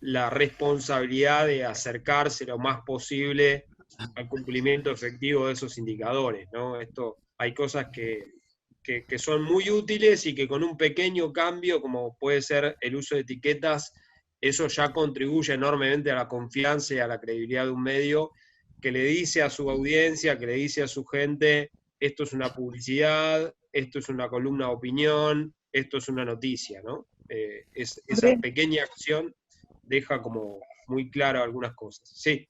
la responsabilidad de acercarse lo más posible al cumplimiento efectivo de esos indicadores, ¿no? Hay cosas que son muy útiles y que con un pequeño cambio, como puede ser el uso de etiquetas, eso ya contribuye enormemente a la confianza y a la credibilidad de un medio que le dice a su audiencia, que le dice a su gente: esto es una publicidad, esto es una columna de opinión, esto es una noticia, ¿no? Esa pequeña acción deja como muy claro algunas cosas. Sí.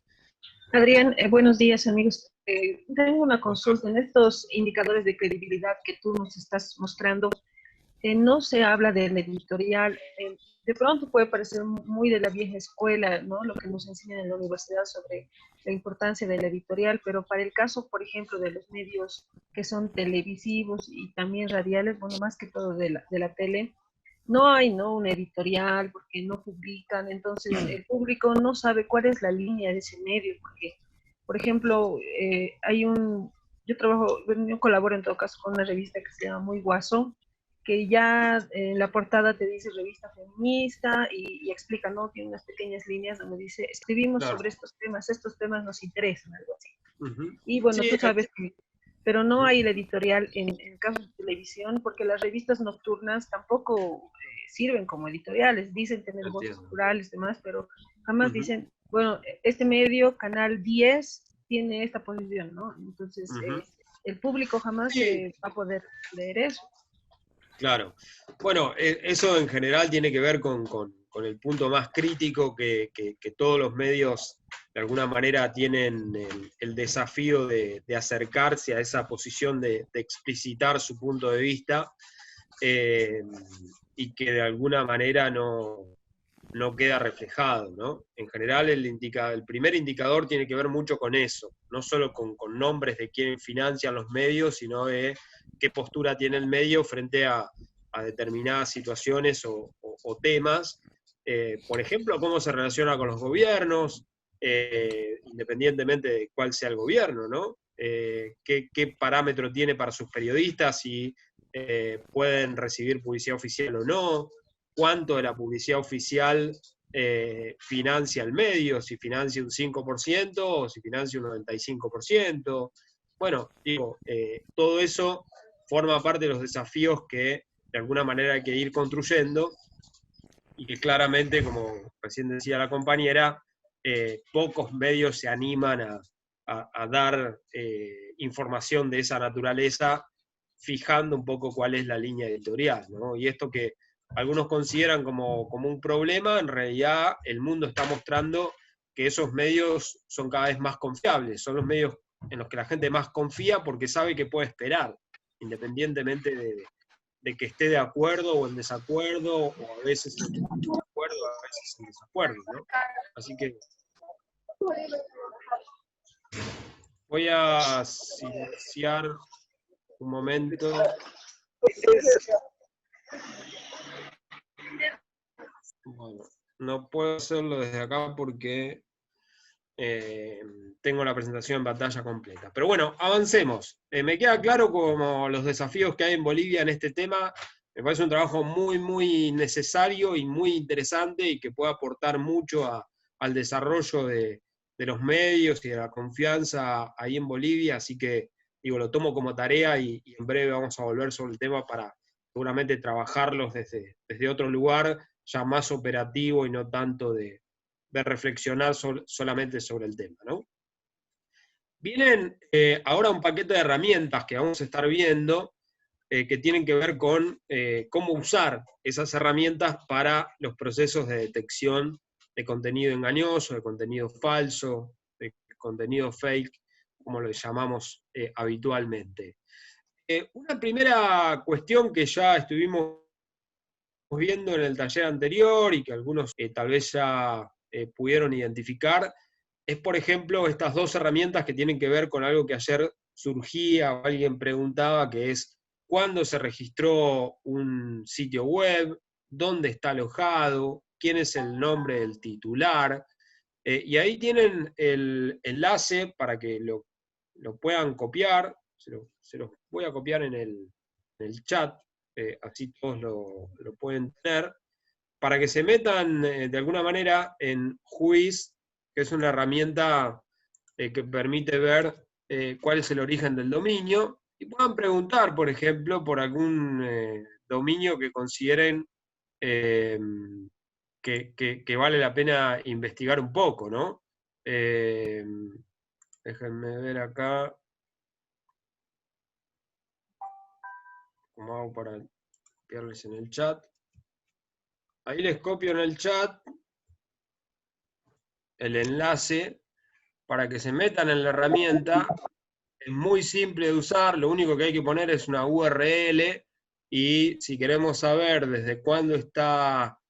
Adrián, buenos días, amigos. Tengo una consulta. En estos indicadores de credibilidad que tú nos estás mostrando, no se habla del editorial. De pronto puede parecer muy de la vieja escuela, ¿no? Lo que nos enseñan en la universidad sobre la importancia del editorial, pero para el caso, por ejemplo, de los medios que son televisivos y también radiales, bueno, más que todo de la tele, no hay, ¿no?, un editorial porque no publican, entonces el público no sabe cuál es la línea de ese medio, porque, por ejemplo, yo colaboro en todo caso con una revista que se llama Muy Guaso, que ya en la portada te dice revista feminista y explica, ¿no? Tiene unas pequeñas líneas donde dice: escribimos sobre estos temas nos interesan, algo así. Y bueno, tú sabes que, pero no hay el editorial en el caso de televisión, porque las revistas nocturnas tampoco sirven como editoriales, dicen tener voces plurales y demás, pero jamás dicen, bueno, este medio, Canal 10, tiene esta posición, ¿no? Entonces, el público jamás va a poder leer eso. Claro. Bueno, eso en general tiene que ver con el punto más crítico que todos los medios de alguna manera tienen el desafío de acercarse a esa posición de explicitar su punto de vista, y que de alguna manera no queda reflejado, ¿no? En general el primer indicador tiene que ver mucho con eso, no solo con nombres de quién financian los medios, sino de qué postura tiene el medio frente a determinadas situaciones o temas. Por ejemplo, cómo se relaciona con los gobiernos, independientemente de cuál sea el gobierno, ¿no? ¿Qué parámetro tiene para sus periodistas, si pueden recibir publicidad oficial o no? ¿Cuánto de la publicidad oficial financia el medio? Si financia un 5% o si financia un 95%. Bueno, digo, todo eso forma parte de los desafíos que de alguna manera hay que ir construyendo, y que claramente, como recién decía la compañera, pocos medios se animan a dar información de esa naturaleza, fijando un poco cuál es la línea editorial, ¿no? Y esto que algunos consideran como un problema, en realidad el mundo está mostrando que esos medios son cada vez más confiables, son los medios en los que la gente más confía porque sabe que puede esperar, independientemente de que esté de acuerdo o en desacuerdo, o a veces en acuerdo, a veces en desacuerdo, ¿no? Así que voy a silenciar un momento. Bueno, no puedo hacerlo desde acá porque tengo la presentación en pantalla completa. Pero bueno, avancemos. Me queda claro como los desafíos que hay en Bolivia en este tema. Me parece un trabajo muy, muy necesario y muy interesante, y que puede aportar mucho al desarrollo de los medios y de la confianza ahí en Bolivia. Así que, digo, lo tomo como tarea, y en breve vamos a volver sobre el tema para seguramente trabajarlos desde otro lugar, ya más operativo y no tanto de reflexionar solamente sobre el tema, ¿no? Vienen ahora un paquete de herramientas que vamos a estar viendo, que tienen que ver con cómo usar esas herramientas para los procesos de detección de contenido engañoso, de contenido falso, de contenido fake, como lo llamamos habitualmente. Una primera cuestión que ya estuvimos viendo en el taller anterior, y que algunos tal vez ya pudieron identificar, es, por ejemplo, estas dos herramientas que tienen que ver con algo que ayer surgía, o alguien preguntaba, que es cuándo se registró un sitio web, dónde está alojado, quién es el nombre del titular, y ahí tienen el enlace para que lo puedan copiar. Se los voy a copiar en el chat, así todos lo pueden tener, para que se metan de alguna manera en Whois, que es una herramienta que permite ver cuál es el origen del dominio, y puedan preguntar, por ejemplo, por algún dominio que consideren que vale la pena investigar un poco, ¿no? Déjenme ver acá cómo hago para copiarles en el chat. Ahí les copio en el chat el enlace para que se metan en la herramienta. Es muy simple de usar, lo único que hay que poner es una URL, y si queremos saber desde cuándo está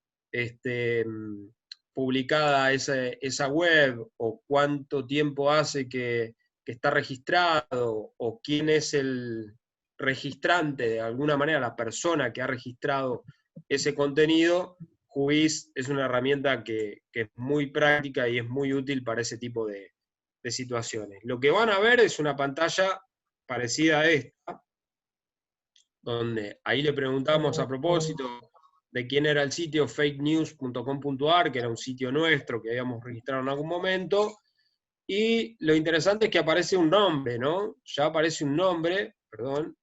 publicada esa web, o cuánto tiempo hace que está registrado, o quién es el registrante, de alguna manera la persona que ha registrado ese contenido, Whois es una herramienta que es muy práctica y es muy útil para ese tipo de situaciones. Lo que van a ver es una pantalla parecida a esta, donde ahí le preguntamos a propósito de quién era el sitio fakenews.com.ar, que era un sitio nuestro que habíamos registrado en algún momento, y lo interesante es que aparece un nombre, ¿no? Ya aparece un nombre, perdón,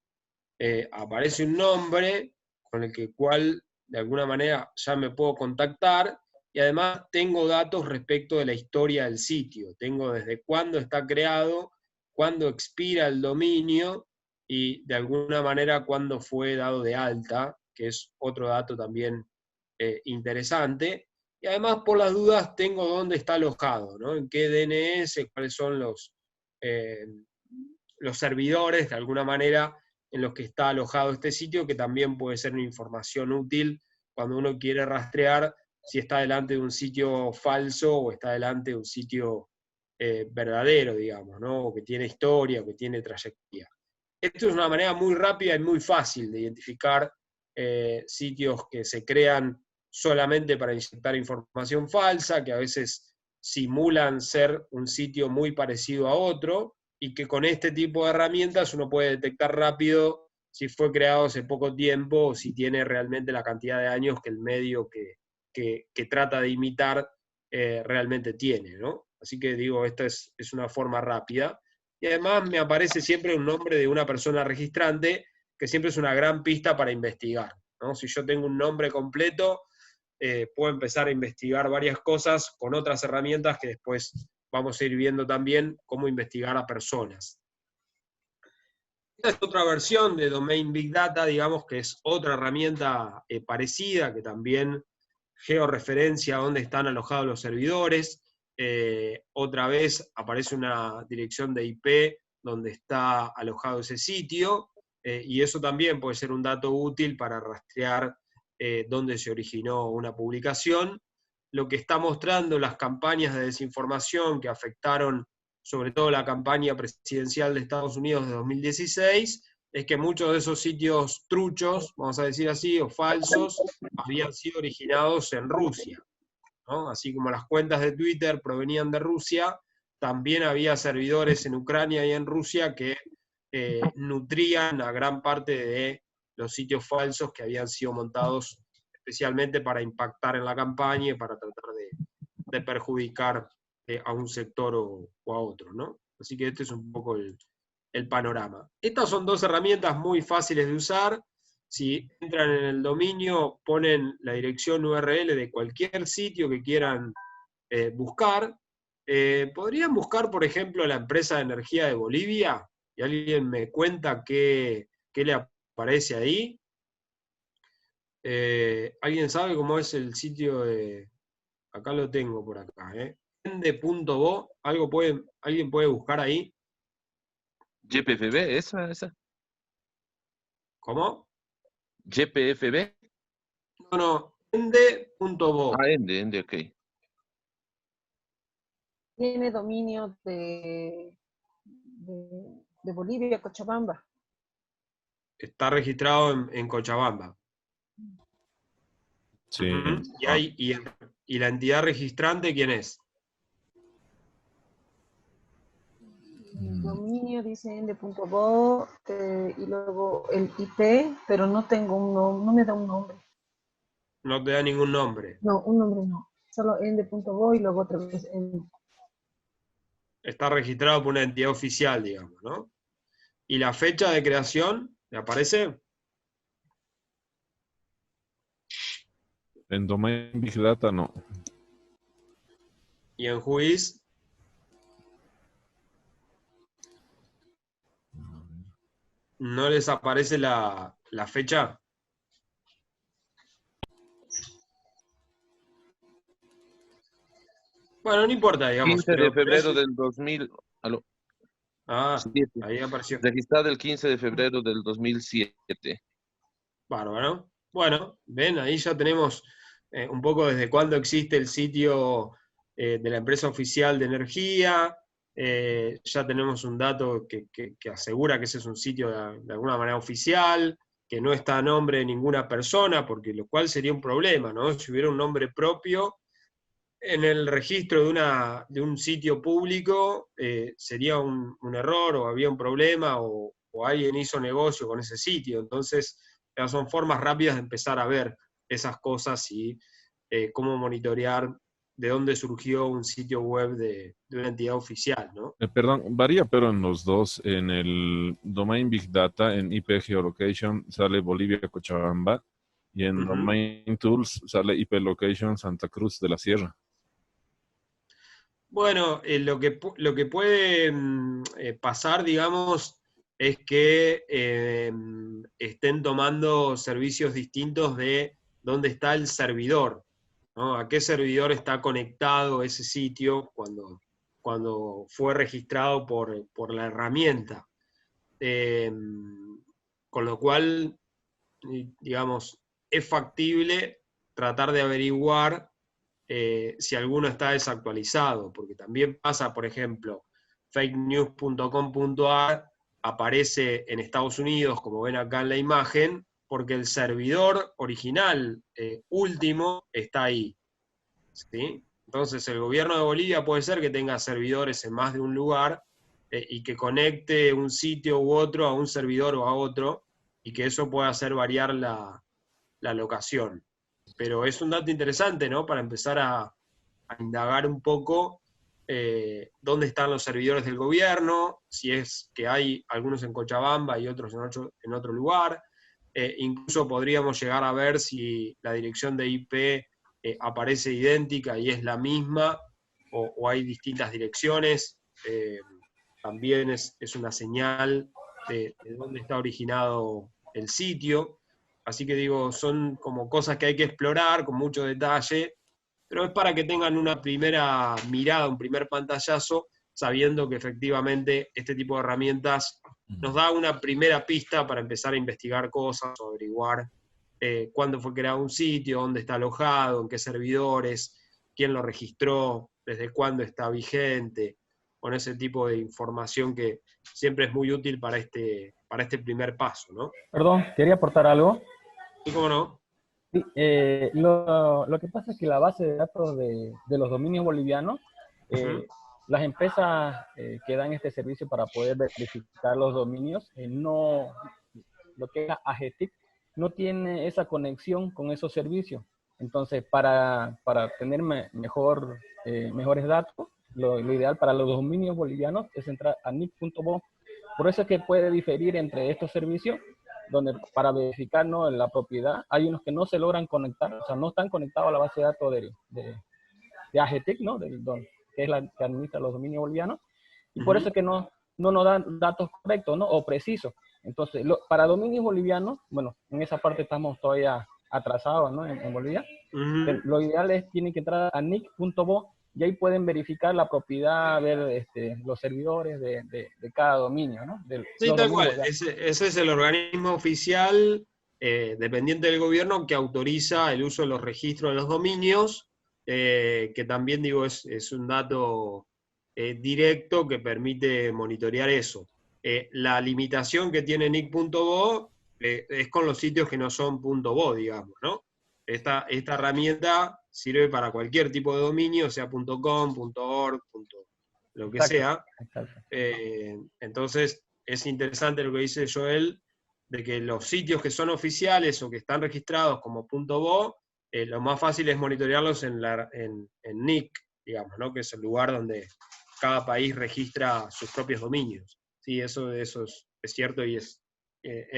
aparece un nombre con el cual de alguna manera ya me puedo contactar, y además tengo datos respecto de la historia del sitio. Tengo desde cuándo está creado, cuándo expira el dominio, y de alguna manera cuándo fue dado de alta, que es otro dato también interesante. Y además, por las dudas, tengo dónde está alojado, ¿no? En qué DNS, cuáles son los servidores, de alguna manera, en los que está alojado este sitio, que también puede ser una información útil cuando uno quiere rastrear si está delante de un sitio falso o está delante de un sitio verdadero, digamos, ¿no? O que tiene historia, o que tiene trayectoria. Esto es una manera muy rápida y muy fácil de identificar sitios que se crean solamente para inyectar información falsa, que a veces simulan ser un sitio muy parecido a otro, y que con este tipo de herramientas uno puede detectar rápido si fue creado hace poco tiempo, o si tiene realmente la cantidad de años que el medio que trata de imitar realmente tiene, ¿no? Así que digo, esta es una forma rápida. Y además me aparece siempre un nombre de una persona registrante, que que siempre es una gran pista para investigar, ¿no? Si yo tengo un nombre completo, puedo empezar a investigar varias cosas con otras herramientas que después vamos a ir viendo también cómo investigar a personas. Esta es otra versión de Domain Big Data, digamos que es otra herramienta parecida, que también georreferencia dónde están alojados los servidores. Otra vez aparece una dirección de IP donde está alojado ese sitio, y eso también puede ser un dato útil para rastrear dónde se originó una publicación. Lo que está mostrando las campañas de desinformación que afectaron sobre todo la campaña presidencial de Estados Unidos de 2016, es que muchos de esos sitios truchos, vamos a decir así, o falsos, habían sido originados en Rusia, ¿no? Así como las cuentas de Twitter provenían de Rusia, también había servidores en Ucrania y en Rusia que nutrían a gran parte de los sitios falsos que habían sido montados especialmente para impactar en la campaña y para tratar de perjudicar a un sector o a otro, ¿no? Así que este es un poco el panorama. Estas son dos herramientas muy fáciles de usar. Si entran en el dominio, ponen la dirección URL de cualquier sitio que quieran buscar. Podrían buscar, por ejemplo, la empresa de energía de Bolivia, y alguien me cuenta qué le aparece ahí. ¿Alguien sabe cómo es el sitio de...? Acá lo tengo por acá, ende.bo, ¿alguien puede buscar ahí? YPFB, esa. ¿Cómo? YPFB. No, ende.bo. Ah, Ende, ok. Tiene dominio de Bolivia, Cochabamba. Está registrado en Cochabamba. Sí. ¿Y la entidad registrante quién es? El dominio dice ende.bo y luego el IP, pero no me da un nombre. No te da ningún nombre. No, un nombre no. Solo ende.bo y luego otra vez ende. Está registrado por una entidad oficial, digamos, ¿no? ¿Y la fecha de creación? ¿Le aparece? En Domain Big Data no. ¿Y en Whois? ¿No les aparece la fecha? Bueno, no importa, digamos. 15 de febrero del 2000. Aló. Ah, 7. ahí apareció. Registrado el 15 de febrero del 2007. Bárbaro. Bueno, ven, ahí ya tenemos un poco desde cuándo existe el sitio de la empresa oficial de energía. Ya tenemos un dato que asegura que ese es un sitio de alguna manera oficial, que no está a nombre de ninguna persona, porque lo cual sería un problema, ¿no? Si hubiera un nombre propio en el registro de un sitio público, sería un error o había un problema o alguien hizo negocio con ese sitio. Entonces, son formas rápidas de empezar a ver esas cosas y cómo monitorear de dónde surgió un sitio web de una entidad oficial, ¿no? Perdón, varía, pero en los dos. En el Domain Big Data, en IP Geolocation, sale Bolivia Cochabamba, y en Domain Tools sale IP Location Santa Cruz de la Sierra. Bueno, lo que puede pasar, digamos, es que estén tomando servicios distintos de dónde está el servidor, ¿no? A qué servidor está conectado ese sitio cuando fue registrado por la herramienta. Con lo cual, digamos, es factible tratar de averiguar si alguno está desactualizado, porque también pasa, por ejemplo, fakenews.com.ar aparece en Estados Unidos, como ven acá en la imagen, porque el servidor original último está ahí, ¿sí? Entonces el gobierno de Bolivia puede ser que tenga servidores en más de un lugar y que conecte un sitio u otro a un servidor o a otro, y que eso pueda hacer variar la locación. Pero es un dato interesante, ¿no? Para empezar a indagar un poco dónde están los servidores del gobierno, si es que hay algunos en Cochabamba y otros en otro lugar. Incluso podríamos llegar a ver si la dirección de IP aparece idéntica y es la misma, o hay distintas direcciones. También es una señal de dónde está originado el sitio. Así que digo, son como cosas que hay que explorar con mucho detalle, pero es para que tengan una primera mirada, un primer pantallazo, sabiendo que efectivamente este tipo de herramientas nos da una primera pista para empezar a investigar cosas, o averiguar cuándo fue creado un sitio, dónde está alojado, en qué servidores, quién lo registró, desde cuándo está vigente, con ese tipo de información que siempre es muy útil para este primer paso, ¿no? Perdón, quería aportar algo. ¿Y cómo no? Sí, lo que pasa es que la base de datos de los dominios bolivianos, las empresas que dan este servicio para poder verificar los dominios, lo que es AGETIC, no tiene esa conexión con esos servicios. Entonces, para tener mejores datos, lo ideal para los dominios bolivianos es entrar a nic.bo. Por eso es que puede diferir entre estos servicios, donde para verificar, ¿no?, la propiedad, hay unos que no se logran conectar, o sea, no están conectados a la base de datos de AGETIC, ¿no?, que es la que administra los dominios bolivianos, y por eso es que no nos dan datos correctos, ¿no?, o precisos. Entonces, para dominios bolivianos, bueno, en esa parte estamos todavía atrasados, ¿no?, en Bolivia. Lo ideal es, tienen que entrar a nic.bo, y ahí pueden verificar la propiedad, ver los servidores de cada dominio, ¿no? Sí, tal cual. Ese es el organismo oficial dependiente del gobierno que autoriza el uso de los registros de los dominios, que también, digo, es un dato directo que permite monitorear eso. La limitación que tiene nic.bo es con los sitios que no son .bo, digamos, ¿no? Esta herramienta sirve para cualquier tipo de dominio, sea .com, .org, lo que sea. Entonces, es interesante lo que dice Joel, de que los sitios que son oficiales o que están registrados como .bo, lo más fácil es monitorearlos en NIC, digamos, ¿no?, que es el lugar donde cada país registra sus propios dominios. Sí, eso es cierto, y es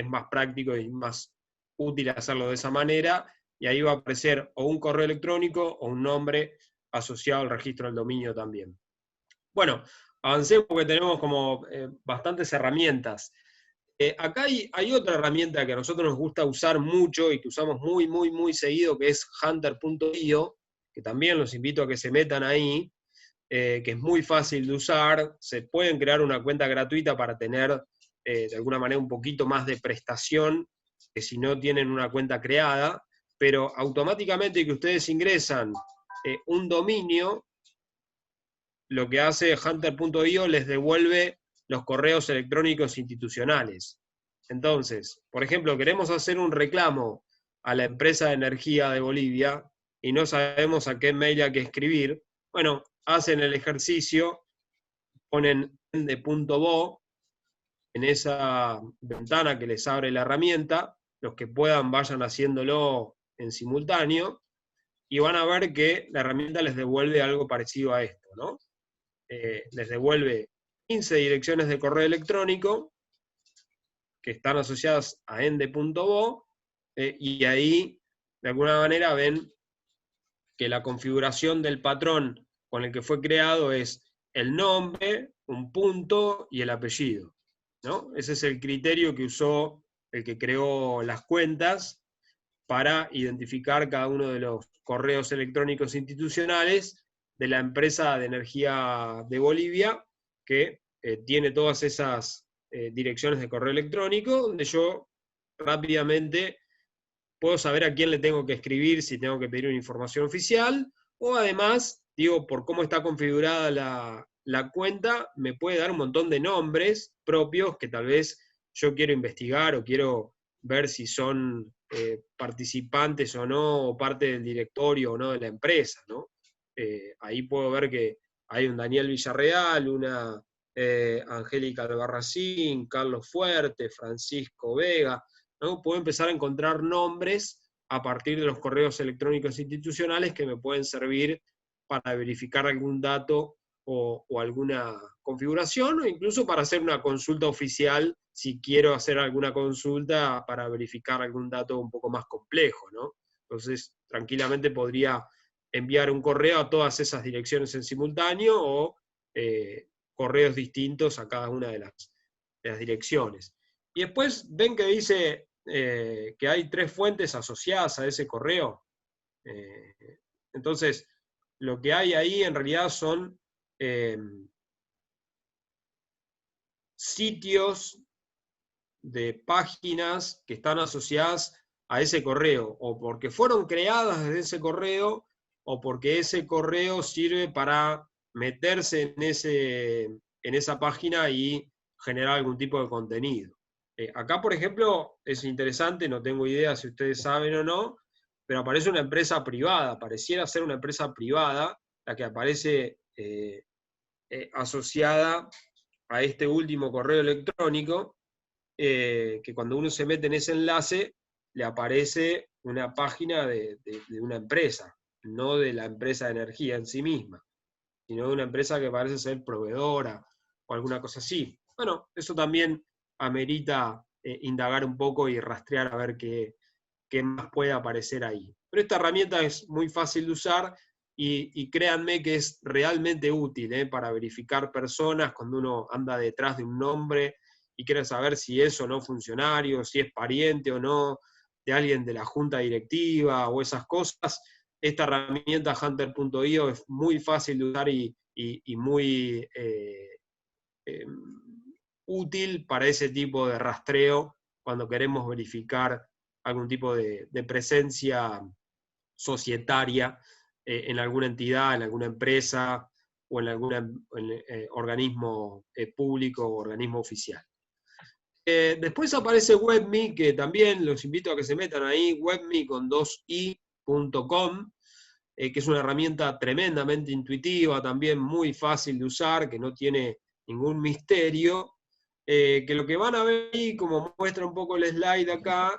más práctico y más útil hacerlo de esa manera, y ahí va a aparecer o un correo electrónico o un nombre asociado al registro del dominio también. Bueno, avancemos porque tenemos como bastantes herramientas. Acá hay otra herramienta que a nosotros nos gusta usar mucho y que usamos muy, muy, muy seguido, que es hunter.io, que también los invito a que se metan ahí, que es muy fácil de usar. Se pueden crear una cuenta gratuita para tener de alguna manera un poquito más de prestación que si no tienen una cuenta creada, pero automáticamente que ustedes ingresan un dominio, lo que hace hunter.io les devuelve los correos electrónicos institucionales. Entonces, por ejemplo, queremos hacer un reclamo a la empresa de energía de Bolivia y no sabemos a qué mail hay que escribir. Bueno, hacen el ejercicio, ponen de.bo en esa ventana que les abre la herramienta, los que puedan vayan haciéndolo en simultáneo, y van a ver que la herramienta les devuelve algo parecido a esto, ¿no? Les devuelve 15 direcciones de correo electrónico que están asociadas a ende.bo, y ahí, de alguna manera, ven que la configuración del patrón con el que fue creado es el nombre, un punto y el apellido, ¿no? Ese es el criterio que usó el que creó las cuentas para identificar cada uno de los correos electrónicos institucionales de la empresa de energía de Bolivia, que tiene todas esas direcciones de correo electrónico, donde yo rápidamente puedo saber a quién le tengo que escribir si tengo que pedir una información oficial, o además, digo, por cómo está configurada la cuenta, me puede dar un montón de nombres propios que tal vez yo quiero investigar o quiero ver si son participantes o no, o parte del directorio o no de la empresa, ¿no? Ahí puedo ver que hay un Daniel Villarreal, una Angélica Albarracín, Carlos Fuerte, Francisco Vega, ¿no? Puedo empezar a encontrar nombres a partir de los correos electrónicos institucionales que me pueden servir para verificar algún dato o alguna configuración, o incluso para hacer una consulta oficial, si quiero hacer alguna consulta para verificar algún dato un poco más complejo, ¿no? Entonces, tranquilamente podría enviar un correo a todas esas direcciones en simultáneo o correos distintos a cada una de las direcciones. Y después ven que dice que hay 3 fuentes asociadas a ese correo. Entonces, lo que hay ahí en realidad son sitios de páginas que están asociadas a ese correo, o porque fueron creadas desde ese correo, o porque ese correo sirve para meterse en esa página y generar algún tipo de contenido. Acá, por ejemplo, es interesante, no tengo idea si ustedes saben o no, pero aparece una empresa privada, pareciera ser una empresa privada la que aparece asociada a este último correo electrónico, que cuando uno se mete en ese enlace, le aparece una página de una empresa, no de la empresa de energía en sí misma, sino de una empresa que parece ser proveedora o alguna cosa así. Bueno, eso también amerita indagar un poco y rastrear a ver qué más puede aparecer ahí. Pero esta herramienta es muy fácil de usar y créanme que es realmente útil para verificar personas cuando uno anda detrás de un nombre y quiere saber si es o no funcionario, si es pariente o no de alguien de la junta directiva o esas cosas. Esta herramienta hunter.io es muy fácil de usar y muy útil para ese tipo de rastreo cuando queremos verificar algún tipo de presencia societaria en alguna entidad, en alguna empresa o en algún organismo público o organismo oficial. Después aparece WebMe, que también los invito a que se metan ahí, webme con 2i.com, que es una herramienta tremendamente intuitiva, también muy fácil de usar, que no tiene ningún misterio, que lo que van a ver ahí, como muestra un poco el slide acá,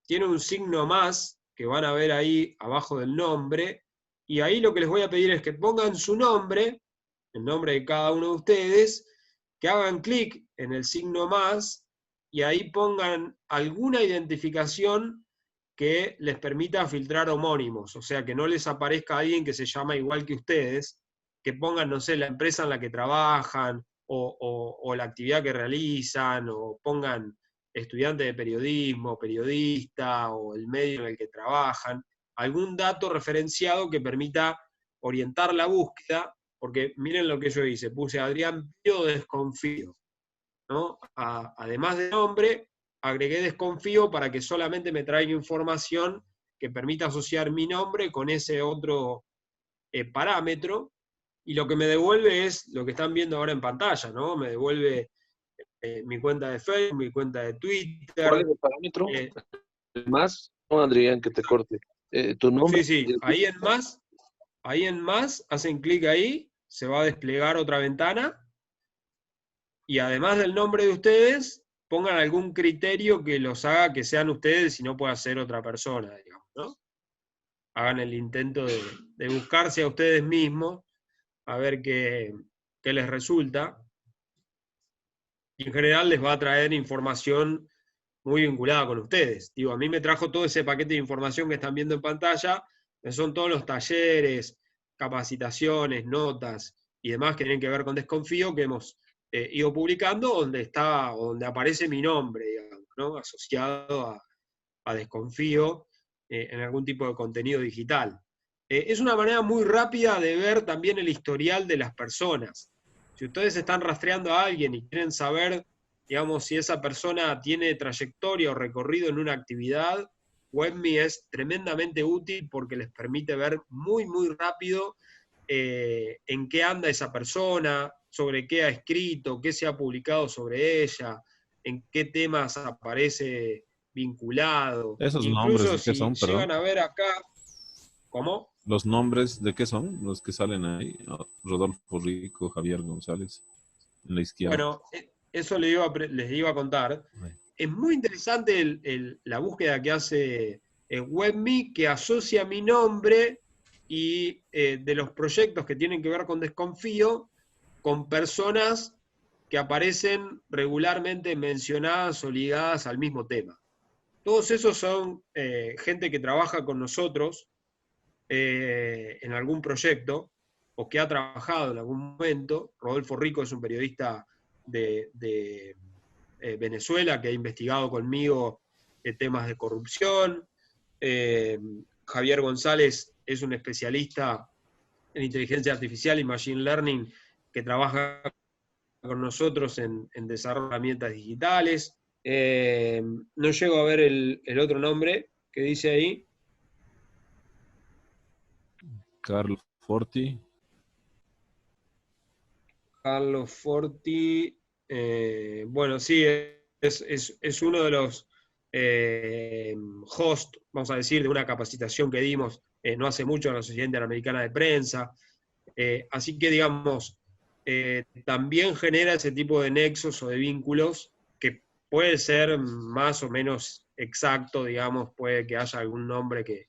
tiene un signo más, que van a ver ahí abajo del nombre, y ahí lo que les voy a pedir es que pongan su nombre, el nombre de cada uno de ustedes, que hagan clic en el signo más, y ahí pongan alguna identificación que les permita filtrar homónimos, o sea, que no les aparezca alguien que se llama igual que ustedes, que pongan, no sé, la empresa en la que trabajan, o la actividad que realizan, o pongan estudiante de periodismo, periodista, o el medio en el que trabajan, algún dato referenciado que permita orientar la búsqueda, porque miren lo que yo hice, puse Adrián Pío Desconfío, ¿no? Además de nombre, agregué Desconfío para que solamente me traiga información que permita asociar mi nombre con ese otro parámetro, y lo que me devuelve es lo que están viendo ahora en pantalla, ¿no? Me devuelve mi cuenta de Facebook, mi cuenta de Twitter. ¿Cuál es el parámetro? Más, no, Adrián, que te corte. Tu nombre. Sí, ahí en más, hacen clic ahí, se va a desplegar otra ventana, y además del nombre de ustedes, pongan algún criterio que los haga que sean ustedes y no pueda ser otra persona, digamos, ¿no? Hagan el intento de buscarse a ustedes mismos, a ver qué les resulta. Y en general les va a traer información muy vinculada con ustedes. Digo, a mí me trajo todo ese paquete de información que están viendo en pantalla, que son todos los talleres, capacitaciones, notas y demás que tienen que ver con Desconfío, que hemos ido publicando, donde aparece mi nombre, digamos, ¿no? Asociado a Desconfío en algún tipo de contenido digital. Es una manera muy rápida de ver también el historial de las personas. Si ustedes están rastreando a alguien y quieren saber, digamos, si esa persona tiene trayectoria o recorrido en una actividad, WebMe es tremendamente útil porque les permite ver muy, muy rápido en qué anda esa persona, sobre qué ha escrito, qué se ha publicado sobre ella, en qué temas aparece vinculado. ¿Esos Incluso nombres de qué son, si llegan perdón? a ver acá, ¿cómo? ¿Los nombres de qué son? Los que salen ahí. Rodolfo Rico, Javier González, en la izquierda. Bueno, eso les iba a contar. Es muy interesante la búsqueda que hace WebMe, que asocia mi nombre y de los proyectos que tienen que ver con desconfío, con personas que aparecen regularmente mencionadas o ligadas al mismo tema. Todos esos son gente que trabaja con nosotros en algún proyecto, o que ha trabajado en algún momento. Rodolfo Rico es un periodista de Venezuela que ha investigado conmigo temas de corrupción. Javier González es un especialista en inteligencia artificial y machine learning que trabaja con nosotros en desarrollo de herramientas digitales. No llego a ver el otro nombre que dice ahí. Carlos Forti. Carlos Forti. Bueno, sí, es uno de los hosts, vamos a decir, de una capacitación que dimos no hace mucho en la Sociedad Interamericana de Prensa. Así que, digamos, también genera ese tipo de nexos o de vínculos que puede ser más o menos exacto, digamos, puede que haya algún nombre que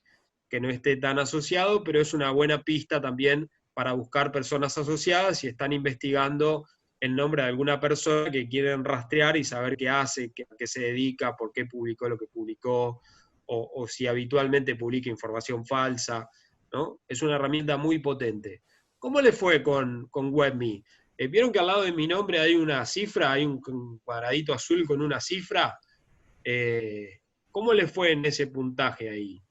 no esté tan asociado, pero es una buena pista también para buscar personas asociadas y están investigando el nombre de alguna persona que quieren rastrear y saber qué hace, a qué se dedica, por qué publicó lo que publicó, o si habitualmente publica información falsa, ¿no? Es una herramienta muy potente. ¿Cómo le fue con WebMe? ¿Vieron que al lado de mi nombre hay una cifra, hay un cuadradito azul con una cifra? ¿Cómo le fue en ese puntaje ahí?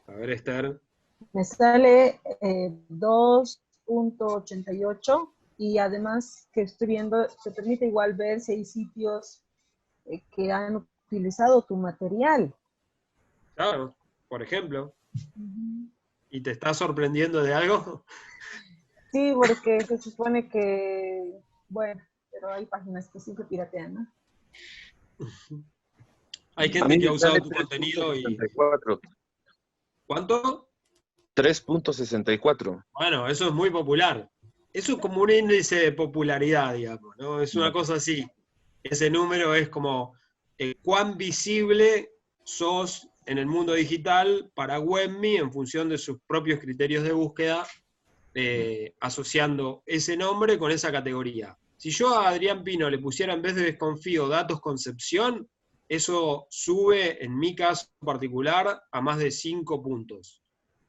A ver, Esther. Me sale 2.88 y además que estoy viendo, te permite igual ver si hay sitios que han utilizado tu material. Claro, por ejemplo. ¿Y te está sorprendiendo de algo? Sí, porque se supone que, bueno, pero hay páginas que siempre piratean, ¿no? Hay gente que ha usado tu contenido y... ¿Cuánto? 3.64. Bueno, eso es muy popular. Eso es como un índice de popularidad, digamos, ¿no? Es una cosa así. Ese número es como cuán visible sos en el mundo digital para WebMe en función de sus propios criterios de búsqueda, asociando ese nombre con esa categoría. Si yo a Adrián Pino le pusiera en vez de desconfío datos concepción, eso sube, en mi caso particular, a más de 5 puntos.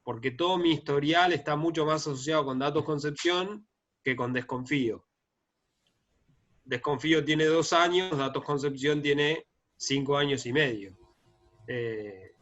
Porque todo mi historial está mucho más asociado con datos concepción que con desconfío. Desconfío tiene 2 años, datos concepción tiene 5 años y medio.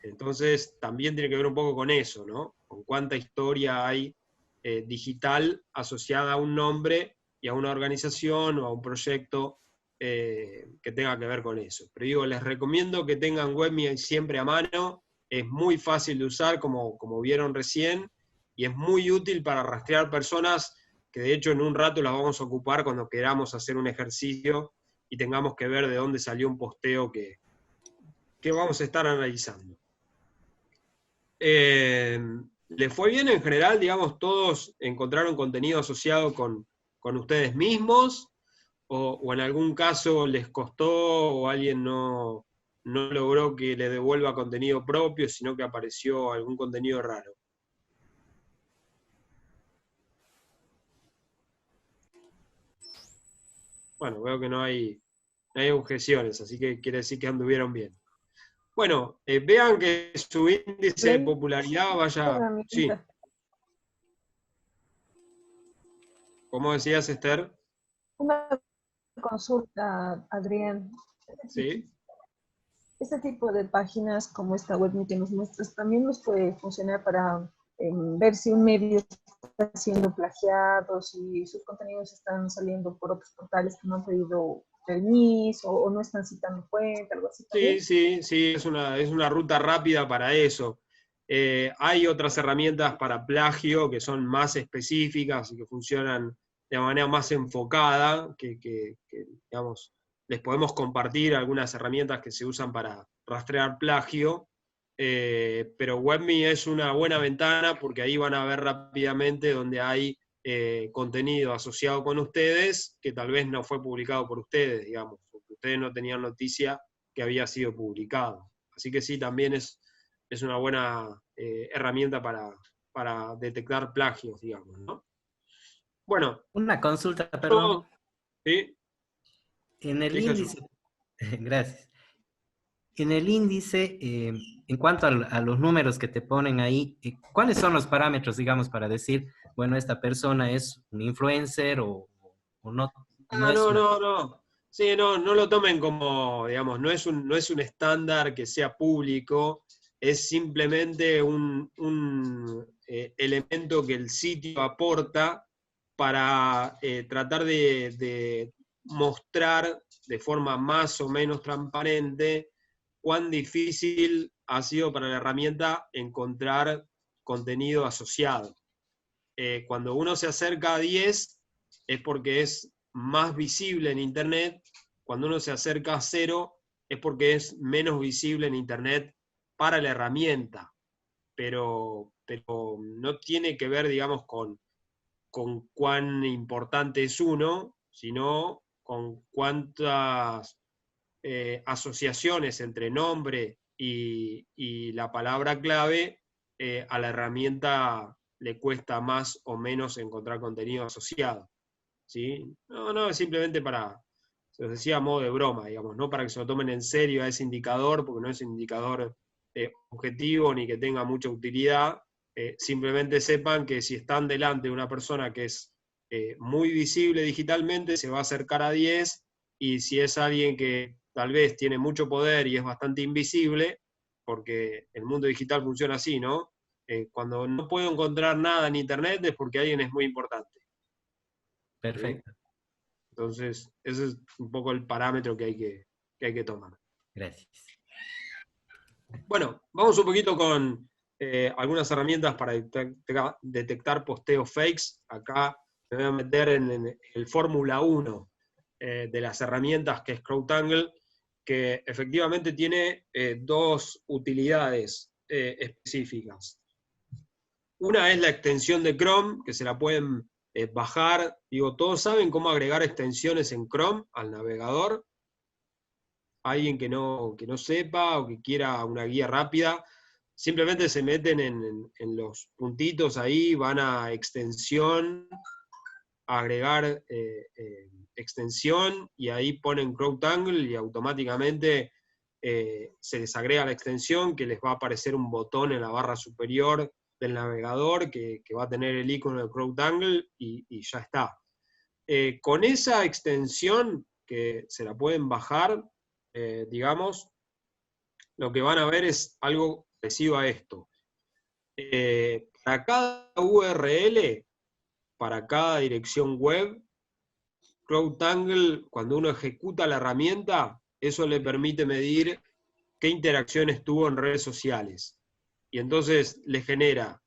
Entonces también tiene que ver un poco con eso, ¿no? Con cuánta historia hay digital asociada a un nombre y a una organización o a un proyecto que tenga que ver con eso. Pero digo, les recomiendo que tengan WebMe siempre a mano. Es muy fácil de usar, como vieron recién, y es muy útil para rastrear personas que de hecho en un rato las vamos a ocupar cuando queramos hacer un ejercicio y tengamos que ver de dónde salió un posteo que vamos a estar analizando. ¿Les fue bien en general? Digamos, ¿todos encontraron contenido asociado con ustedes mismos? ¿O en algún caso les costó o alguien no logró que le devuelva contenido propio, sino que apareció algún contenido raro? Bueno, veo que no hay objeciones, así que quiere decir que anduvieron bien. Bueno, vean que su índice de popularidad vaya... Sí. ¿Cómo decías, Esther? Una consulta, Adrián. Sí. Este tipo de páginas como esta WebMe que nos muestras también nos puede funcionar para ver si un medio está siendo plagiado, si sus contenidos están saliendo por otros portales que no han pedido permiso o no están citando fuente, algo así. Sí, es una ruta rápida para eso. Hay otras herramientas para plagio que son más específicas y que funcionan de manera más enfocada, que digamos, les podemos compartir algunas herramientas que se usan para rastrear plagio, pero WebMe es una buena ventana porque ahí van a ver rápidamente donde hay contenido asociado con ustedes que tal vez no fue publicado por ustedes, digamos, porque ustedes no tenían noticia que había sido publicado. Así que sí, también es una buena herramienta para detectar plagios, digamos, ¿no? Bueno. Una consulta, perdón. ¿Sí? En el Sí, índice, gracias. En el índice, en cuanto a los números que te ponen ahí, ¿cuáles son los parámetros, digamos, para decir, bueno, esta persona es un influencer o no? No. Sí, no lo tomen como, digamos, no es un estándar que sea público, es simplemente un elemento que el sitio aporta para tratar de mostrar de forma más o menos transparente cuán difícil ha sido para la herramienta encontrar contenido asociado. Cuando uno se acerca a 10 es porque es más visible en Internet. Cuando uno se acerca a 0 es porque es menos visible en Internet para la herramienta. Pero no tiene que ver, digamos, con cuán importante es uno, sino con cuántas asociaciones entre nombre y la palabra clave a la herramienta le cuesta más o menos encontrar contenido asociado. ¿Sí? No, es simplemente se los decía a modo de broma, digamos, no para que se lo tomen en serio a ese indicador, porque no es un indicador objetivo ni que tenga mucha utilidad. Simplemente sepan que si están delante de una persona que es muy visible digitalmente, se va a acercar a 10, y si es alguien que tal vez tiene mucho poder y es bastante invisible, porque el mundo digital funciona así, ¿no? Cuando no puedo encontrar nada en Internet es porque alguien es muy importante. Perfecto. ¿Sí? Entonces, ese es un poco el parámetro que hay que tomar. Gracias. Bueno, vamos un poquito con algunas herramientas para detectar posteos fakes. Acá me voy a meter en el Fórmula 1 de las herramientas, que es CrowdTangle, que efectivamente tiene dos utilidades específicas. Una es la extensión de Chrome, que se la pueden bajar. Digo, ¿todos saben cómo agregar extensiones en Chrome al navegador? Alguien que no sepa o que quiera una guía rápida, simplemente se meten en los puntitos ahí, van a extensión, agregar extensión, y ahí ponen CrowdTangle y automáticamente se les agrega la extensión, que les va a aparecer un botón en la barra superior del navegador que va a tener el icono de CrowdTangle y ya está. Con esa extensión, que se la pueden bajar, digamos, lo que van a ver es algo parecido a esto. Para cada URL, para cada dirección web, CrowdTangle, cuando uno ejecuta la herramienta, eso le permite medir qué interacciones tuvo en redes sociales. Y entonces le genera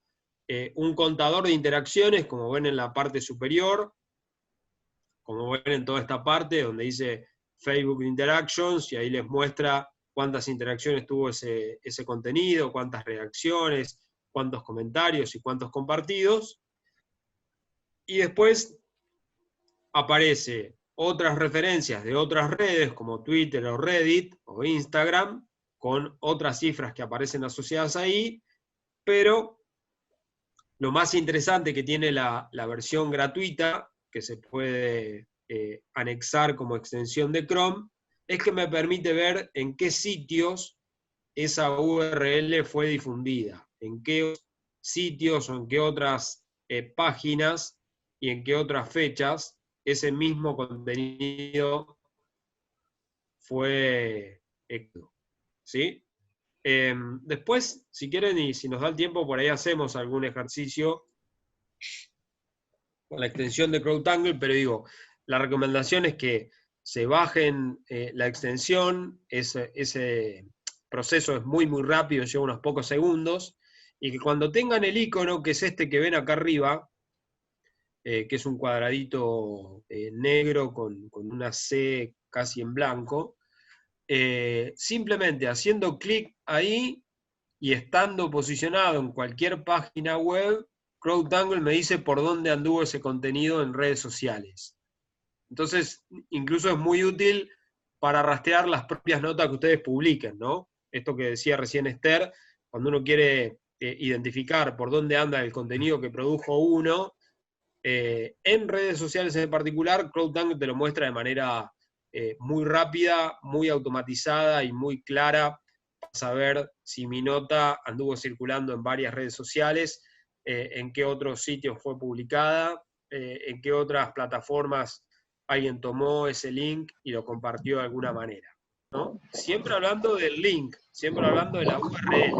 un contador de interacciones, como ven en la parte superior, como ven en toda esta parte donde dice Facebook Interactions, y ahí les muestra cuántas interacciones tuvo ese contenido, cuántas reacciones, cuántos comentarios y cuántos compartidos. Y después aparece otras referencias de otras redes, como Twitter o Reddit o Instagram, con otras cifras que aparecen asociadas ahí, pero lo más interesante que tiene la versión gratuita, que se puede anexar como extensión de Chrome, es que me permite ver en qué sitios esa URL fue difundida, en qué sitios o en qué otras páginas y en qué otras fechas ese mismo contenido fue hecho. ¿Sí? Después, si quieren y si nos da el tiempo, por ahí hacemos algún ejercicio con la extensión de CrowdTangle, pero digo, la recomendación es que se bajen la extensión, ese proceso es muy rápido, lleva unos pocos segundos, y que cuando tengan el icono, que es este que ven acá arriba, que es un cuadradito negro con una C casi en blanco, simplemente haciendo clic ahí y estando posicionado en cualquier página web, CrowdTangle me dice por dónde anduvo ese contenido en redes sociales. Entonces, incluso es muy útil para rastrear las propias notas que ustedes publiquen, ¿no? esto que decía recién Esther, cuando uno quiere identificar por dónde anda el contenido que produjo uno, en redes sociales en particular, CrowdTangle te lo muestra de manera muy rápida, muy automatizada y muy clara, para saber si mi nota anduvo circulando en varias redes sociales, en qué otros sitios fue publicada, en qué otras plataformas alguien tomó ese link y lo compartió de alguna manera, ¿no? Siempre hablando del link, siempre hablando de la URL.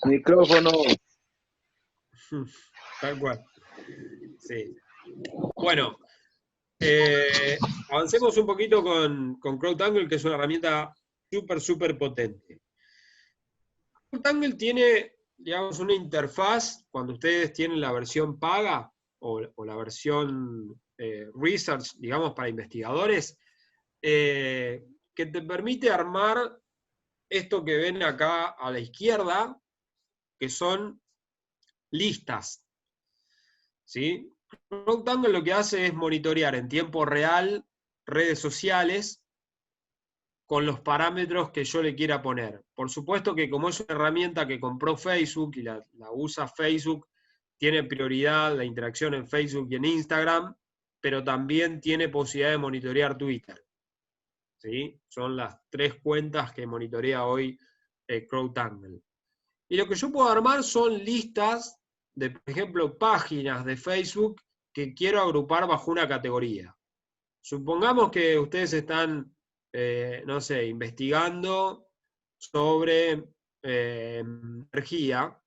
Micrófono. Tal cual. Sí. Bueno, avancemos un poquito con CrowdTangle, que es una herramienta súper potente. CrowdTangle tiene, digamos, una interfaz, cuando ustedes tienen la versión paga o la versión research, digamos, para investigadores, que te permite armar esto que ven acá a la izquierda, que son listas, ¿sí? CrowdTangle lo que hace es monitorear en tiempo real redes sociales con los parámetros que yo le quiera poner. Por supuesto que como es una herramienta que compró Facebook y la usa Facebook, tiene prioridad la interacción en Facebook y en Instagram, pero también tiene posibilidad de monitorear Twitter, ¿sí? Son las 3 cuentas que monitorea hoy CrowdTangle. Y lo que yo puedo armar son listas de, por ejemplo, páginas de Facebook que quiero agrupar bajo una categoría. Supongamos que ustedes están, no sé, investigando sobre energía.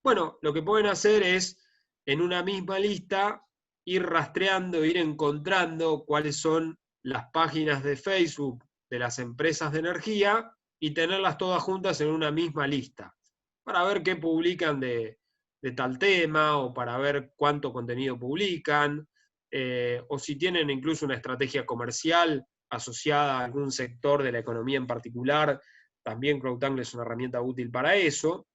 Bueno, lo que pueden hacer es, en una misma lista, ir rastreando, ir encontrando cuáles son las páginas de Facebook de las empresas de energía y tenerlas todas juntas en una misma lista, para ver qué publican de tal tema, o para ver cuánto contenido publican, o si tienen incluso una estrategia comercial asociada a algún sector de la economía en particular, también CrowdTangle es una herramienta útil para eso.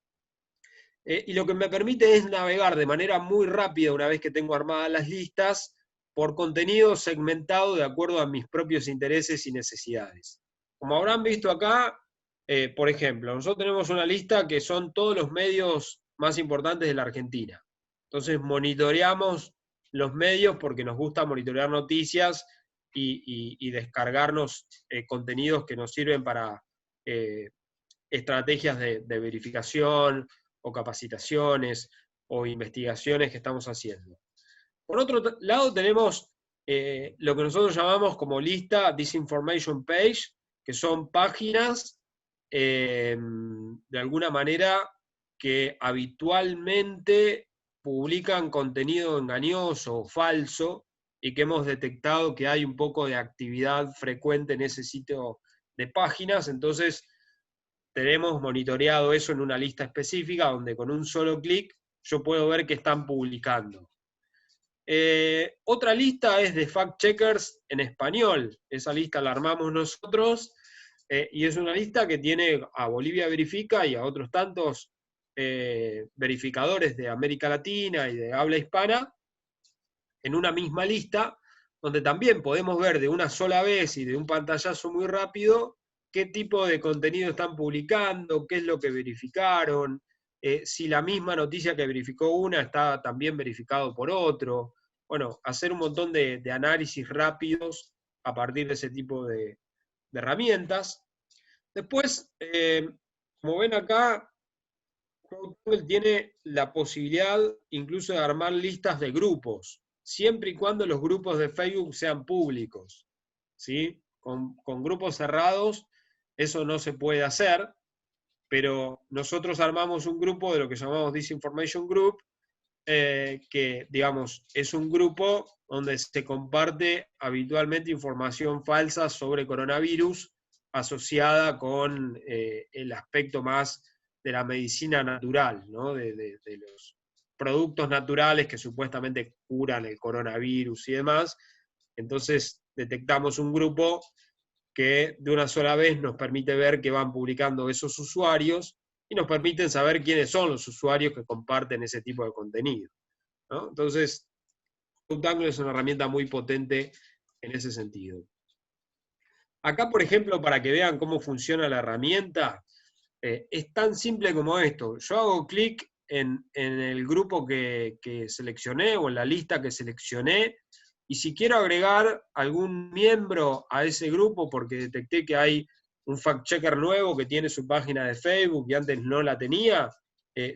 Y lo que me permite es navegar de manera muy rápida, una vez que tengo armadas las listas, por contenido segmentado de acuerdo a mis propios intereses y necesidades. Como habrán visto acá, por ejemplo, nosotros tenemos una lista que son todos los medios más importantes de la Argentina. Entonces monitoreamos los medios porque nos gusta monitorear noticias y descargarnos contenidos que nos sirven para estrategias de verificación o capacitaciones o investigaciones que estamos haciendo. Por otro lado tenemos lo que nosotros llamamos como lista Disinformation Page, que son páginas de alguna manera que habitualmente publican contenido engañoso o falso y que hemos detectado que hay un poco de actividad frecuente en ese sitio de páginas. Entonces tenemos monitoreado eso en una lista específica donde con un solo clic yo puedo ver qué están publicando. Otra lista es de fact checkers en español. Esa lista la armamos nosotros y es una lista que tiene a Bolivia Verifica y a otros tantos verificadores de América Latina y de habla hispana en una misma lista, donde también podemos ver de una sola vez y de un pantallazo muy rápido qué tipo de contenido están publicando, qué es lo que verificaron, si la misma noticia que verificó una está también verificado por otro. Bueno, hacer un montón de análisis rápidos a partir de ese tipo de herramientas. Después, como ven acá, CrowdTangle tiene la posibilidad incluso de armar listas de grupos, siempre y cuando los grupos de Facebook sean públicos, ¿sí? Con grupos cerrados eso no se puede hacer, pero nosotros armamos un grupo de lo que llamamos Disinformation Group, que, digamos, es un grupo donde se comparte habitualmente información falsa sobre coronavirus asociada con el aspecto más de la medicina natural, ¿no? de los productos naturales que supuestamente curan el coronavirus y demás. Entonces detectamos un grupo que de una sola vez nos permite ver que van publicando esos usuarios y nos permiten saber quiénes son los usuarios que comparten ese tipo de contenido, ¿no? Entonces, CrowdTangle es una herramienta muy potente en ese sentido. Acá, por ejemplo, para que vean cómo funciona la herramienta, es tan simple como esto. Yo hago clic en el grupo que seleccioné o en la lista que seleccioné, y si quiero agregar algún miembro a ese grupo porque detecté que hay un fact-checker nuevo que tiene su página de Facebook y antes no la tenía,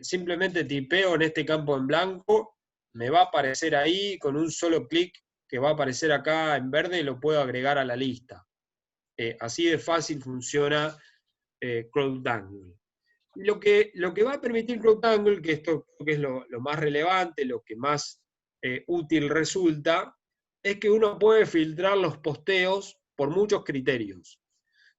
simplemente tipeo en este campo en blanco, me va a aparecer ahí con un solo clic que va a aparecer acá en verde y lo puedo agregar a la lista. Así de fácil funciona CrowdTangle. Lo que va a permitir CrowdTangle, que esto creo que es lo más relevante, lo que más útil resulta, es que uno puede filtrar los posteos por muchos criterios.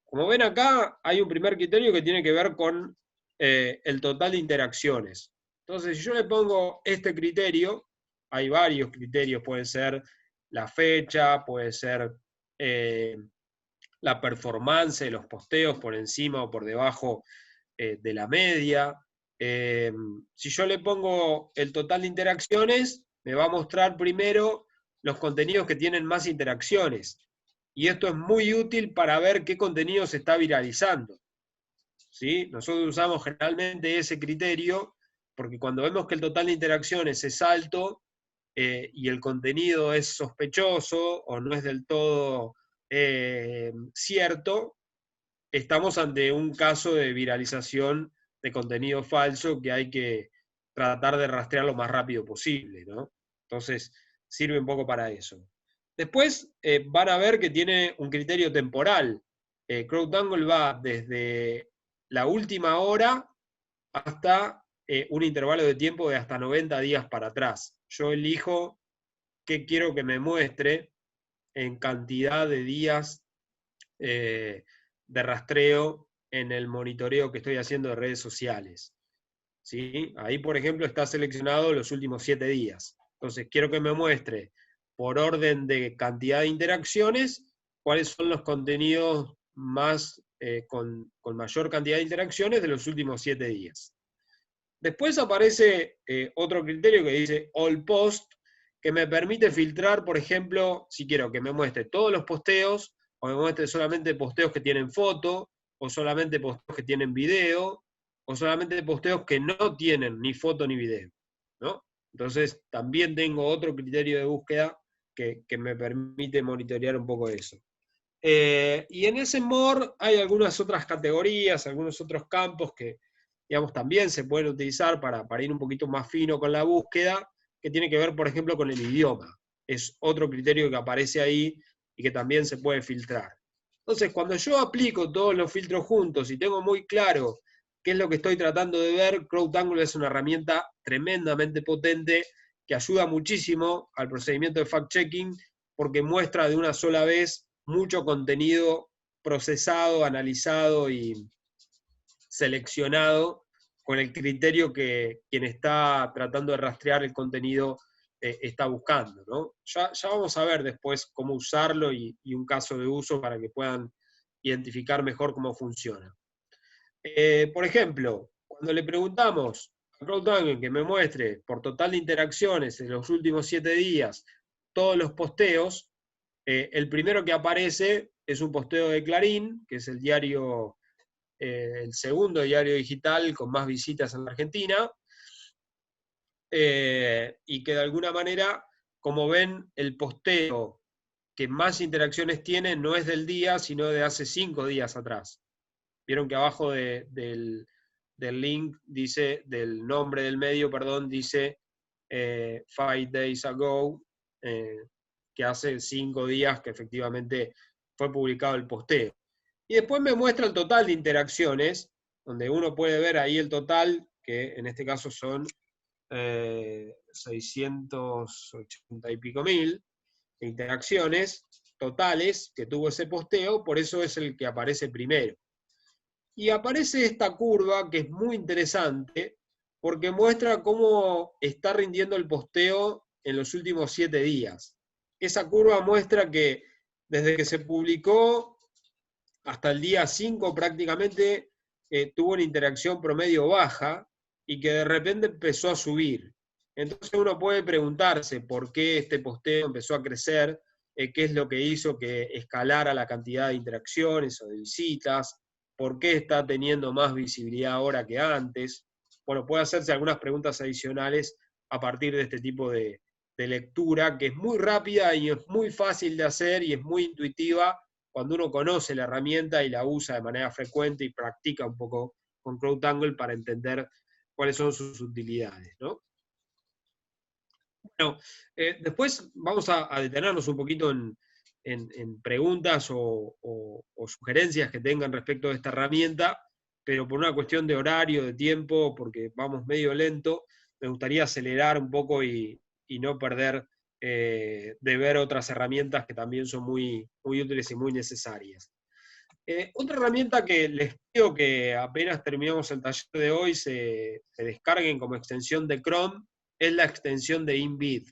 Como ven acá, hay un primer criterio que tiene que ver con el total de interacciones. Entonces, si yo le pongo este criterio, hay varios criterios, puede ser la fecha, puede ser la performance de los posteos por encima o por debajo de la media. Si yo le pongo el total de interacciones, me va a mostrar primero los contenidos que tienen más interacciones. Y esto es muy útil para ver qué contenido se está viralizando. ¿Sí? Nosotros usamos generalmente ese criterio porque cuando vemos que el total de interacciones es alto y el contenido es sospechoso o no es del todo cierto, estamos ante un caso de viralización de contenido falso que hay que tratar de rastrear lo más rápido posible, ¿no? Entonces, sirve un poco para eso. Después van a ver que tiene un criterio temporal. CrowdTangle va desde la última hora hasta un intervalo de tiempo de hasta 90 días para atrás. Yo elijo qué quiero que me muestre en cantidad de días de rastreo en el monitoreo que estoy haciendo de redes sociales. ¿Sí? Ahí, por ejemplo, está seleccionado los últimos 7 días. Entonces, quiero que me muestre por orden de cantidad de interacciones cuáles son los contenidos más con mayor cantidad de interacciones de los últimos 7 días. Después aparece otro criterio que dice All Post, que me permite filtrar, por ejemplo, si quiero que me muestre todos los posteos, o me muestre solamente posteos que tienen foto, o solamente posteos que tienen video, o solamente posteos que no tienen ni foto ni video, ¿no? Entonces, también tengo otro criterio de búsqueda que me permite monitorear un poco eso. Y en ese MOR hay algunas otras categorías, algunos otros campos que, digamos, también se pueden utilizar para ir un poquito más fino con la búsqueda, que tiene que ver, por ejemplo, con el idioma. Es otro criterio que aparece ahí y que también se puede filtrar. Entonces, cuando yo aplico todos los filtros juntos y tengo muy claro qué es lo que estoy tratando de ver, CrowdTangle es una herramienta tremendamente potente que ayuda muchísimo al procedimiento de fact-checking porque muestra de una sola vez mucho contenido procesado, analizado y seleccionado con el criterio que quien está tratando de rastrear el contenido está buscando, ¿no? Ya vamos a ver después cómo usarlo y un caso de uso para que puedan identificar mejor cómo funciona. Por ejemplo, cuando le preguntamos a CrowdTangle que me muestre por total de interacciones en los últimos 7 días todos los posteos, el primero que aparece es un posteo de Clarín, que es el diario, el segundo diario digital con más visitas en la Argentina, y que de alguna manera, como ven, el posteo que más interacciones tiene no es del día, sino de hace 5 días atrás. Vieron que abajo del link dice, del nombre del medio, perdón, dice 5 days ago, que hace 5 días que efectivamente fue publicado el posteo. Y después me muestra el total de interacciones, donde uno puede ver ahí el total, que en este caso son 680 y pico mil interacciones totales que tuvo ese posteo, por eso es el que aparece primero. Y aparece esta curva que es muy interesante, porque muestra cómo está rindiendo el posteo en los últimos 7 días. Esa curva muestra que desde que se publicó hasta el día 5 prácticamente tuvo una interacción promedio baja y que de repente empezó a subir. Entonces uno puede preguntarse por qué este posteo empezó a crecer qué es lo que hizo que escalara la cantidad de interacciones o de visitas, por qué está teniendo más visibilidad ahora que antes. Bueno, puede hacerse algunas preguntas adicionales a partir de este tipo de lectura, que es muy rápida y es muy fácil de hacer y es muy intuitiva cuando uno conoce la herramienta y la usa de manera frecuente y practica un poco con CrowdTangle para entender cuáles son sus utilidades, ¿no? Bueno, después vamos a detenernos un poquito en preguntas o sugerencias que tengan respecto de esta herramienta, pero por una cuestión de horario, de tiempo, porque vamos medio lento, me gustaría acelerar un poco y no perder de ver otras herramientas que también son muy, muy útiles y muy necesarias. Otra herramienta que les pido que apenas terminemos el taller de hoy se descarguen como extensión de Chrome es la extensión de InVid.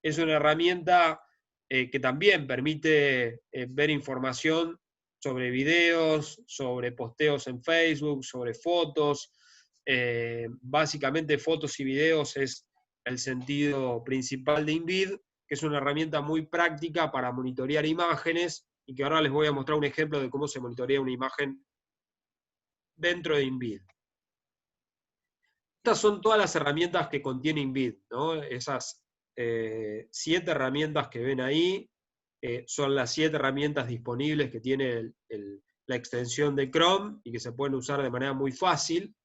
Es una herramienta que también permite ver información sobre videos, sobre posteos en Facebook, sobre fotos. Básicamente fotos y videos es el sentido principal de InVid, que es una herramienta muy práctica para monitorear imágenes y que ahora les voy a mostrar un ejemplo de cómo se monitorea una imagen dentro de InVid. Estas son todas las herramientas que contiene InVid, ¿no? Esas 7 herramientas que ven ahí son las 7 herramientas disponibles que tiene la extensión de Chrome y que se pueden usar de manera muy fácil.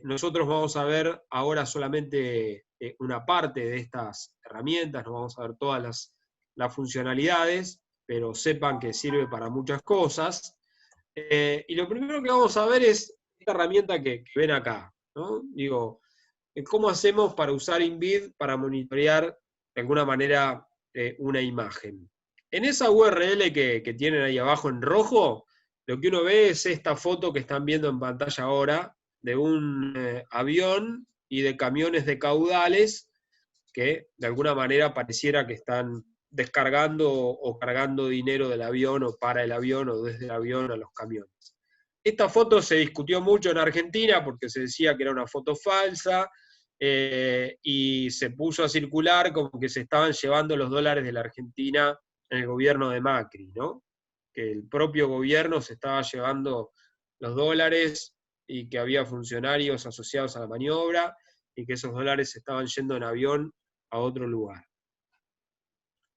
Nosotros vamos a ver ahora solamente una parte de estas herramientas, no vamos a ver todas las funcionalidades, pero sepan que sirve para muchas cosas. Y lo primero que vamos a ver es esta herramienta que ven acá, ¿no? Digo, ¿cómo hacemos para usar InVid para monitorear de alguna manera una imagen? En esa URL que tienen ahí abajo en rojo, lo que uno ve es esta foto que están viendo en pantalla ahora, de un avión y de camiones de caudales que de alguna manera pareciera que están descargando o cargando dinero del avión o para el avión o desde el avión a los camiones. Esta foto se discutió mucho en Argentina porque se decía que era una foto falsa y se puso a circular como que se estaban llevando los dólares de la Argentina en el gobierno de Macri, ¿no? Que el propio gobierno se estaba llevando los dólares y que había funcionarios asociados a la maniobra y que esos dólares se estaban yendo en avión a otro lugar.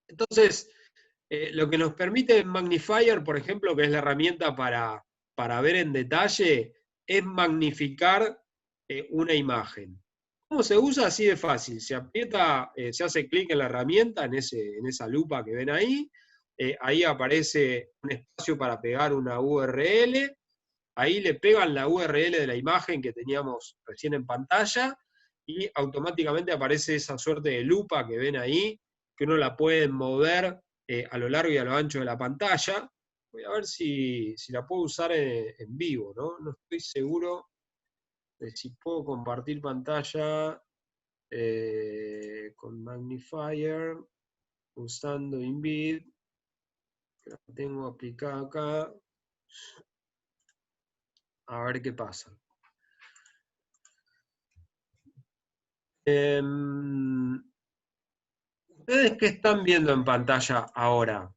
Entonces, lo que nos permite Magnifier, por ejemplo, que es la herramienta para ver en detalle, es magnificar una imagen. ¿Cómo se usa? Así de fácil. Se aprieta, se hace clic en la herramienta, en esa lupa que ven ahí. Ahí aparece un espacio para pegar una URL. Ahí le pegan la URL de la imagen que teníamos recién en pantalla y automáticamente aparece esa suerte de lupa que ven ahí, que uno la puede mover a lo largo y a lo ancho de la pantalla. Voy a ver si la puedo usar en vivo, ¿no? No estoy seguro de si puedo compartir pantalla con Magnifier usando InVid. La tengo aplicada acá. A ver qué pasa. ¿Ustedes qué están viendo en pantalla ahora?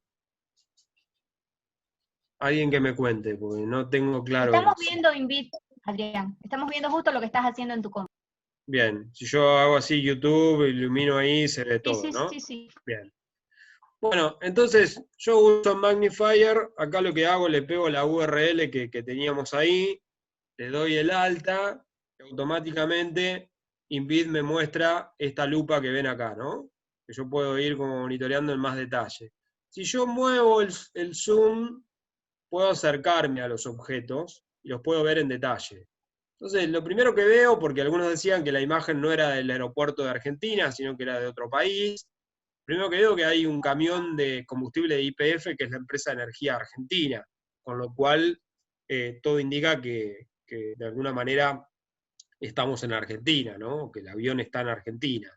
Alguien que me cuente, porque no tengo claro. Estamos viendo InVid, Adrián. Estamos viendo justo lo que estás haciendo en tu computadora. Bien, si yo hago así YouTube, ilumino ahí, se ve todo, ¿no? Sí. Bien. Bueno, entonces yo uso Magnifier, acá lo que hago, le pego la URL que teníamos ahí, le doy el alta, y automáticamente InVid me muestra esta lupa que ven acá, ¿no? Que yo puedo ir como monitoreando en más detalle. Si yo muevo el zoom, puedo acercarme a los objetos y los puedo ver en detalle. Entonces, lo primero que veo, porque algunos decían que la imagen no era del aeropuerto de Argentina, sino que era de otro país, primero que veo que hay un camión de combustible de YPF, que es la empresa de energía argentina, con lo cual todo indica que de alguna manera estamos en Argentina, ¿no? Que el avión está en Argentina.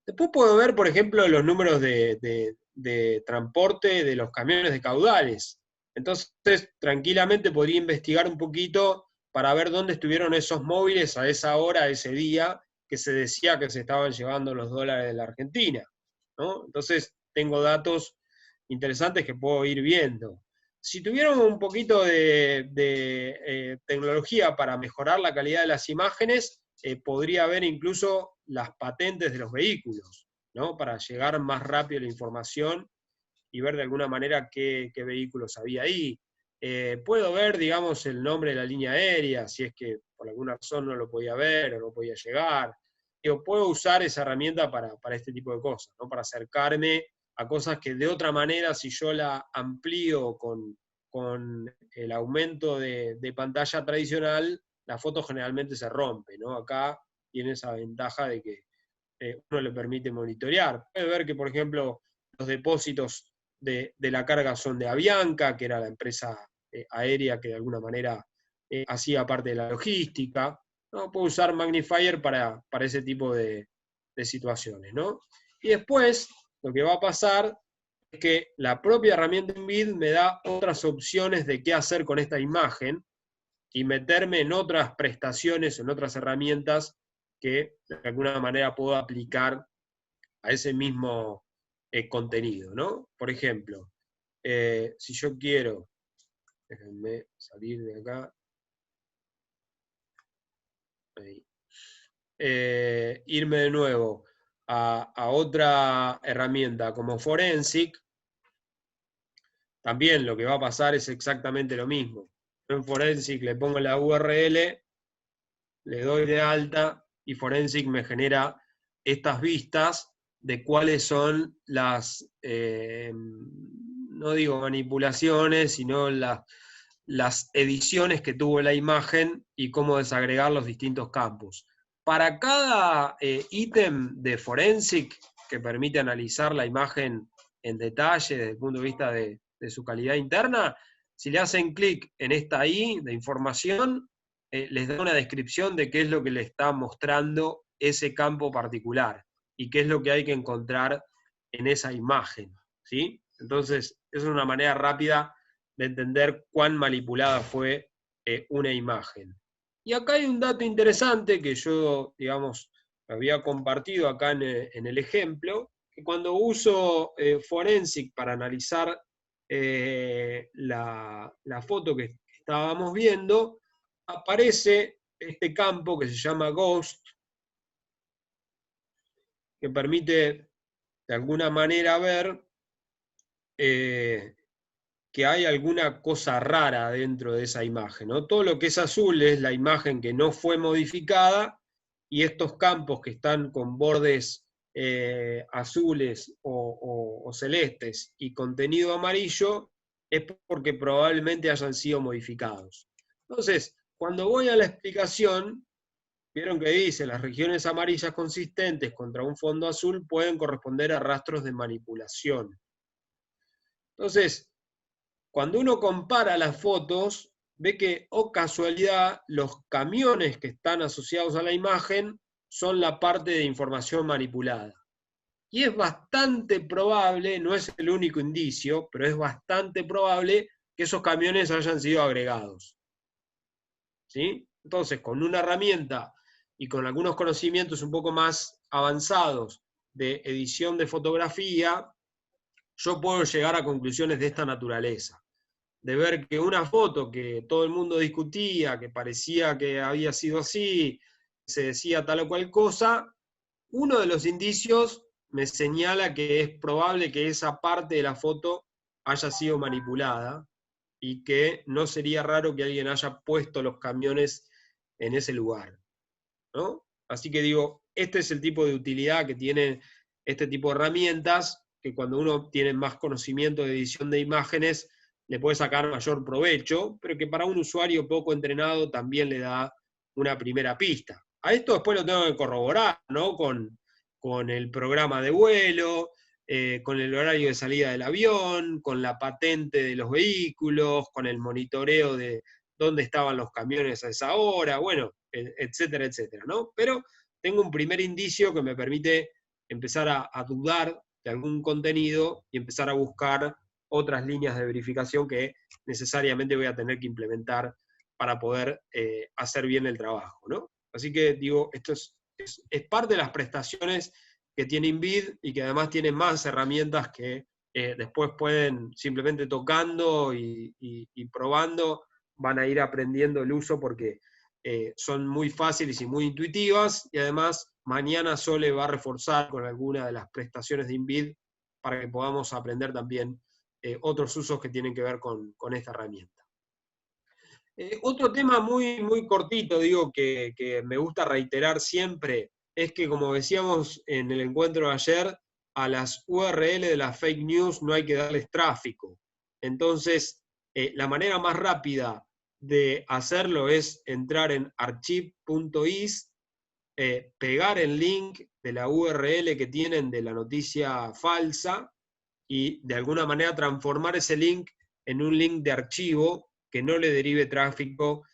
Después puedo ver, por ejemplo, los números de transporte de los camiones de caudales. Entonces, tranquilamente podría investigar un poquito para ver dónde estuvieron esos móviles a esa hora, ese día, que se decía que se estaban llevando los dólares de la Argentina, ¿no? Entonces, tengo datos interesantes que puedo ir viendo. Si tuviéramos un poquito de tecnología para mejorar la calidad de las imágenes, podría ver incluso las patentes de los vehículos, ¿no? Para llegar más rápido a la información y ver de alguna manera qué vehículos había ahí. Puedo ver, digamos, el nombre de la línea aérea, si es que por alguna razón no lo podía ver o no podía llegar. Puedo usar esa herramienta para este tipo de cosas, ¿no? Para acercarme a cosas que de otra manera, si yo la amplío con el aumento de pantalla tradicional, la foto generalmente se rompe, ¿no? Acá tiene esa ventaja de que uno le permite monitorear. Puede ver que, por ejemplo, los depósitos de la carga son de Avianca, que era la empresa aérea que de alguna manera hacía parte de la logística, ¿no? Puedo usar Magnifier para ese tipo de situaciones, ¿no? Y después, lo que va a pasar es que la propia herramienta InVid me da otras opciones de qué hacer con esta imagen y meterme en otras prestaciones, en otras herramientas que de alguna manera puedo aplicar a ese mismo contenido, ¿no? Por ejemplo, si yo quiero, déjenme salir de acá, ahí. Irme de nuevo a otra herramienta como Forensic, también lo que va a pasar es exactamente lo mismo. En Forensic le pongo la URL, le doy de alta y Forensic me genera estas vistas de cuáles son las, no digo manipulaciones, sino las ediciones que tuvo la imagen y cómo desagregar los distintos campos. Para cada ítem de Forensic que permite analizar la imagen en detalle desde el punto de vista de su calidad interna, si le hacen clic en esta I de información, les da una descripción de qué es lo que le está mostrando ese campo particular y qué es lo que hay que encontrar en esa imagen, ¿sí? Entonces, es una manera rápida de entender cuán manipulada fue una imagen. Y acá hay un dato interesante que yo, digamos, había compartido acá en el ejemplo, que cuando uso Forensic para analizar la foto que estábamos viendo, aparece este campo que se llama Ghost, que permite de alguna manera ver que hay alguna cosa rara dentro de esa imagen, ¿no? Todo lo que es azul es la imagen que no fue modificada, y estos campos que están con bordes azules o celestes y contenido amarillo es porque probablemente hayan sido modificados. Entonces, cuando voy a la explicación, vieron que dice, las regiones amarillas consistentes contra un fondo azul pueden corresponder a rastros de manipulación. Entonces, cuando uno compara las fotos, ve que, oh casualidad, los camiones que están asociados a la imagen son la parte de información manipulada. Y es bastante probable, no es el único indicio, pero es bastante probable que esos camiones hayan sido agregados. ¿Sí? Entonces, con una herramienta y con algunos conocimientos un poco más avanzados de edición de fotografía, yo puedo llegar a conclusiones de esta naturaleza. De ver que una foto que todo el mundo discutía, que parecía que había sido así, se decía tal o cual cosa, uno de los indicios me señala que es probable que esa parte de la foto haya sido manipulada y que no sería raro que alguien haya puesto los camiones en ese lugar, ¿no? Así que digo, este es el tipo de utilidad que tienen este tipo de herramientas, que cuando uno tiene más conocimiento de edición de imágenes, le puede sacar mayor provecho, pero que para un usuario poco entrenado también le da una primera pista. A esto después lo tengo que corroborar, ¿no? Con el programa de vuelo, con el horario de salida del avión, con la patente de los vehículos, con el monitoreo de dónde estaban los camiones a esa hora, bueno, etcétera, etcétera, ¿no? Pero tengo un primer indicio que me permite empezar a dudar de algún contenido y empezar a buscar otras líneas de verificación que necesariamente voy a tener que implementar para poder hacer bien el trabajo, ¿no? Así que digo, esto es parte de las prestaciones que tiene InVid y que además tiene más herramientas que después pueden, simplemente tocando y probando, van a ir aprendiendo el uso porque son muy fáciles y muy intuitivas, y además mañana Sole va a reforzar con alguna de las prestaciones de InVid para que podamos aprender también otros usos que tienen que ver con esta herramienta. Otro tema muy, muy cortito, digo, que me gusta reiterar siempre, es que, como decíamos en el encuentro de ayer, a las URL de las fake news no hay que darles tráfico. Entonces, la manera más rápida de hacerlo es entrar en archive.is, pegar el link de la URL que tienen de la noticia falsa y de alguna manera transformar ese link en un link de archivo que no le derive tráfico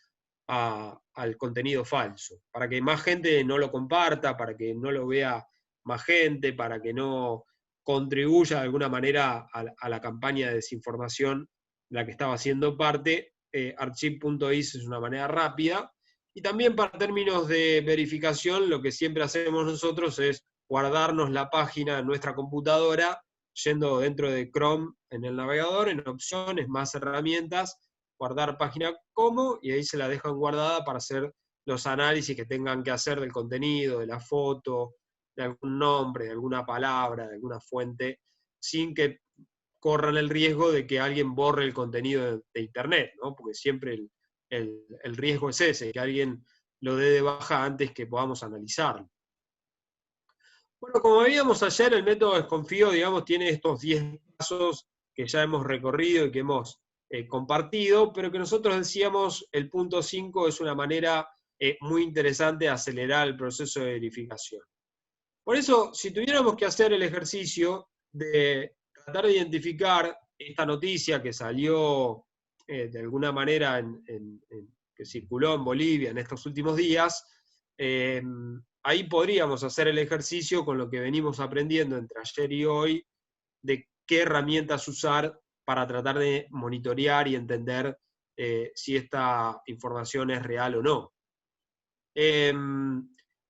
al contenido falso, para que más gente no lo comparta, para que no lo vea más gente, para que no contribuya de alguna manera a la campaña de desinformación de la que estaba siendo parte. Archive.is es una manera rápida. Y también para términos de verificación, lo que siempre hacemos nosotros es guardarnos la página en nuestra computadora, yendo dentro de Chrome en el navegador, en opciones, más herramientas, guardar página como, y ahí se la dejan guardada para hacer los análisis que tengan que hacer del contenido, de la foto, de algún nombre, de alguna palabra, de alguna fuente, sin que corran el riesgo de que alguien borre el contenido de Internet, ¿no? Porque siempre el riesgo es ese, que alguien lo dé de baja antes que podamos analizarlo. Bueno, como veíamos ayer, el método Desconfío, digamos, tiene estos 10 pasos que ya hemos recorrido y que hemos compartido, pero que nosotros decíamos el punto 5 es una manera muy interesante de acelerar el proceso de verificación. Por eso, si tuviéramos que hacer el ejercicio de tratar de identificar esta noticia que salió de alguna manera que circuló en Bolivia en estos últimos días, ahí podríamos hacer el ejercicio con lo que venimos aprendiendo entre ayer y hoy, de qué herramientas usar para tratar de monitorear y entender si esta información es real o no.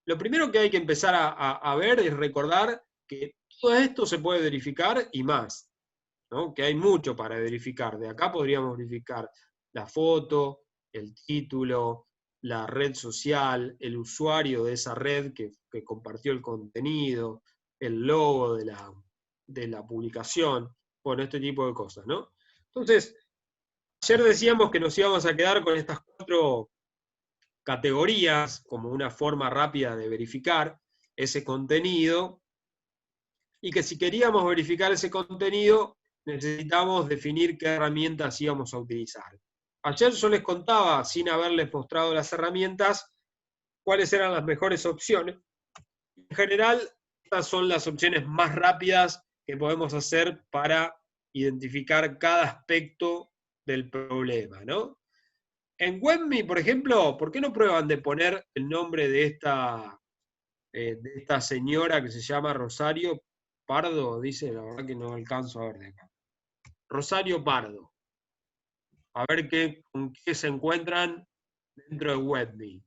Lo primero que hay que empezar a ver es recordar que todo esto se puede verificar y más, ¿no? Que hay mucho para verificar. De acá podríamos verificar la foto, el título, la red social, el usuario de esa red que compartió el contenido, el logo de la publicación, bueno, este tipo de cosas, ¿no? Entonces, ayer decíamos que nos íbamos a quedar con estas 4 categorías como una forma rápida de verificar ese contenido, y que si queríamos verificar ese contenido necesitamos definir qué herramientas íbamos a utilizar. Ayer yo les contaba, sin haberles mostrado las herramientas, cuáles eran las mejores opciones. En general, estas son las opciones más rápidas que podemos hacer para identificar cada aspecto del problema, ¿no? En WebMe, por ejemplo, ¿por qué no prueban de poner el nombre de esta señora que se llama Rosario Pardo? Dice, la verdad que no alcanzo a ver de acá. Rosario Pardo. A ver con qué se encuentran dentro de WebMe.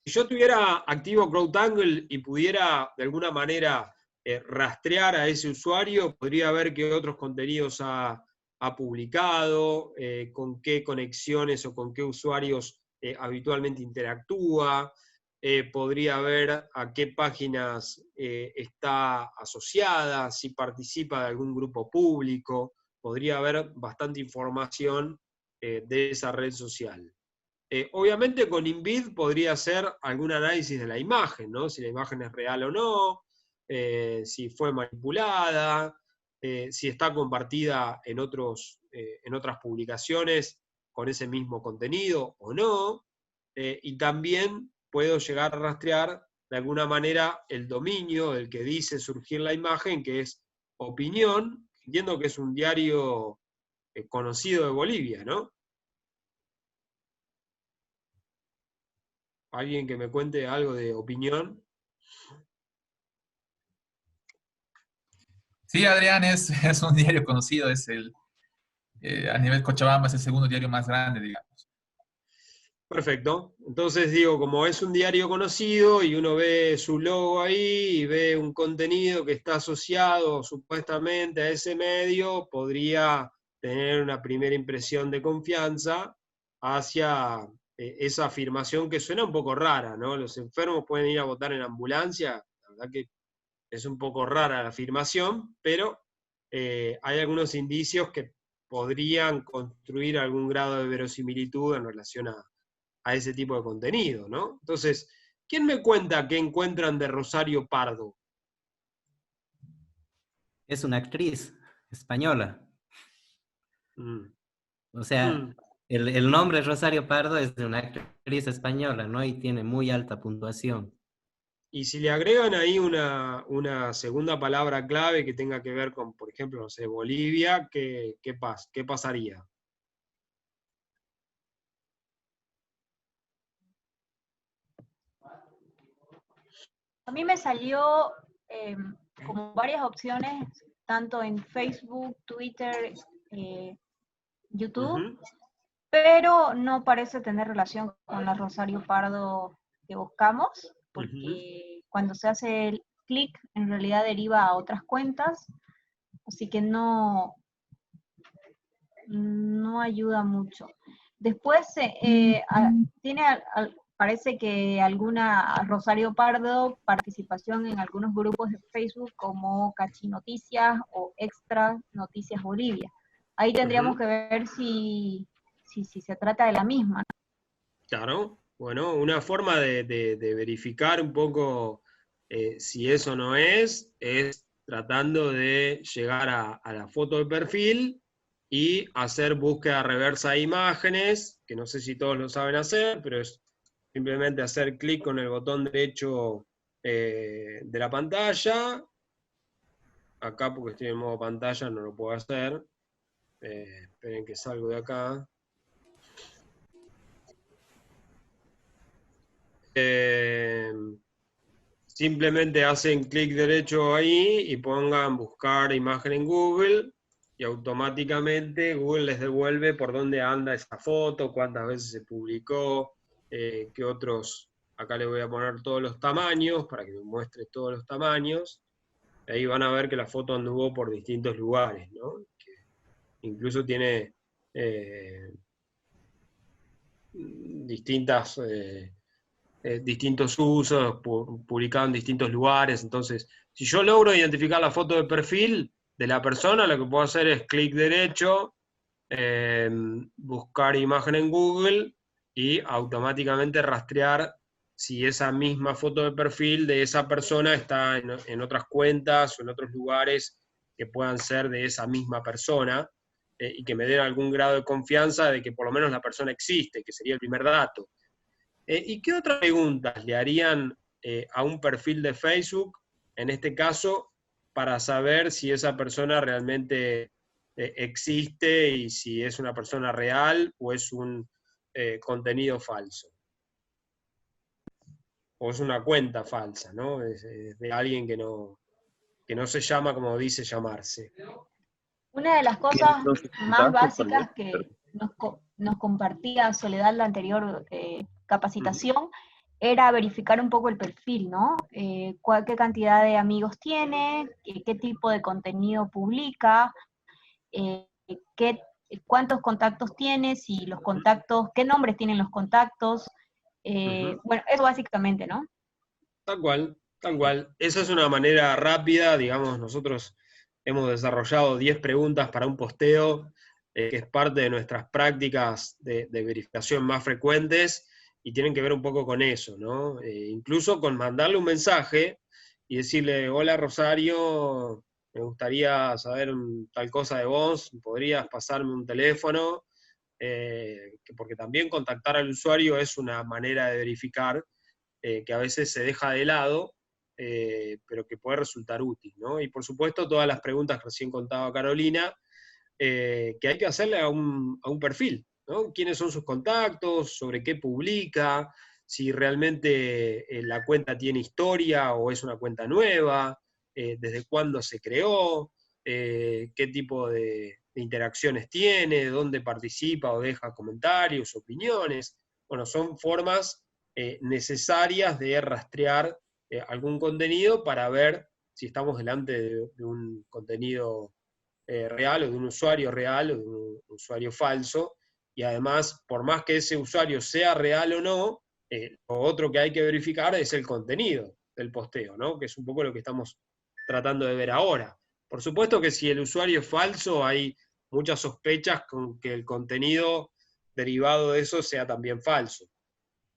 Si yo tuviera activo CrowdTangle y pudiera de alguna manera rastrear a ese usuario, podría ver qué otros contenidos ha publicado, con qué conexiones o con qué usuarios habitualmente interactúa, podría ver a qué páginas está asociada, si participa de algún grupo público, podría haber bastante información de esa red social. Obviamente con InVid podría hacer algún análisis de la imagen, ¿no? Si la imagen es real o no, si fue manipulada, si está compartida en otras publicaciones con ese mismo contenido o no, y también puedo llegar a rastrear de alguna manera el dominio del que dice surgir la imagen, que es Opinión, entiendo que es un diario conocido de Bolivia, ¿no? ¿Alguien que me cuente algo de Opinión? Sí, Adrián, es un diario conocido, a nivel Cochabamba es el segundo diario más grande, digamos. Perfecto. Entonces digo, como es un diario conocido y uno ve su logo ahí y ve un contenido que está asociado supuestamente a ese medio, podría tener una primera impresión de confianza hacia esa afirmación que suena un poco rara, ¿no? Los enfermos pueden ir a votar en ambulancia, la verdad que es un poco rara la afirmación, pero hay algunos indicios que podrían construir algún grado de verosimilitud en relación a ese tipo de contenido, ¿no? Entonces, ¿quién me cuenta qué encuentran de Rosario Pardo? Es una actriz española. O sea, el nombre Rosario Pardo es de una actriz española, ¿no? Y tiene muy alta puntuación. Y si le agregan ahí una segunda palabra clave que tenga que ver con, por ejemplo, no sé, Bolivia, ¿qué pasaría? A mí me salió como varias opciones, tanto en Facebook, Twitter, YouTube, pero no parece tener relación con la Rosario Pardo que buscamos, porque cuando se hace el clic, en realidad deriva a otras cuentas, así que no ayuda mucho. Después parece que alguna Rosario Pardo participación en algunos grupos de Facebook como Cachi Noticias o Extra Noticias Bolivia. Ahí tendríamos que ver si se trata de la misma. Claro, bueno, una forma de verificar un poco si eso no es tratando de llegar a la foto de perfil y hacer búsqueda reversa de imágenes, que no sé si todos lo saben hacer, pero es simplemente hacer clic con el botón derecho de la pantalla. Acá, porque estoy en modo pantalla, no lo puedo hacer. Esperen que salgo de acá. Simplemente hacen clic derecho ahí y pongan buscar imagen en Google y automáticamente Google les devuelve por dónde anda esa foto, cuántas veces se publicó, qué otros, acá le voy a poner todos los tamaños para que me muestre todos los tamaños. Ahí van a ver que la foto anduvo por distintos lugares, ¿no? Que incluso tiene distintos usos, publicado en distintos lugares. Entonces, si yo logro identificar la foto de perfil de la persona, lo que puedo hacer es clic derecho, buscar imagen en Google y automáticamente rastrear si esa misma foto de perfil de esa persona está en otras cuentas o en otros lugares que puedan ser de esa misma persona, y que me den algún grado de confianza de que por lo menos la persona existe, que sería el primer dato. ¿Y qué otras preguntas le harían a un perfil de Facebook, en este caso, para saber si esa persona realmente existe y si es una persona real o es un contenido falso? O es una cuenta falsa, ¿no? Es de alguien que no se llama como dice llamarse. Una de las cosas más básicas que nos compartía Soledad la anterior capacitación era verificar un poco el perfil, ¿no? Qué cantidad de amigos tiene, qué tipo de contenido publica, cuántos contactos tiene, si los contactos, qué nombres tienen los contactos. Bueno, eso básicamente, ¿no? Tal cual, tal cual. Esa es una manera rápida, digamos, nosotros hemos desarrollado 10 preguntas para un posteo, que es parte de nuestras prácticas de verificación más frecuentes, y tienen que ver un poco con eso, ¿no? Incluso con mandarle un mensaje y decirle, hola Rosario, me gustaría saber tal cosa de vos, ¿podrías pasarme un teléfono? Porque también contactar al usuario es una manera de verificar, que a veces se deja de lado, pero que puede resultar útil, ¿no? Y por supuesto todas las preguntas que recién contaba Carolina, que hay que hacerle a un perfil, ¿no? ¿Quiénes son sus contactos? ¿Sobre qué publica? Si realmente la cuenta tiene historia o es una cuenta nueva, desde cuándo se creó, qué tipo de interacciones tiene, dónde participa o deja comentarios, opiniones. bueno, son formas necesarias de rastrear algún contenido para ver si estamos delante de un contenido real o de un usuario real o de un usuario falso, y además, por más que ese usuario sea real o no, lo otro que hay que verificar es el contenido del posteo, ¿no? Que es un poco lo que estamos tratando de ver ahora. Por supuesto que si el usuario es falso, hay muchas sospechas con que el contenido derivado de eso sea también falso.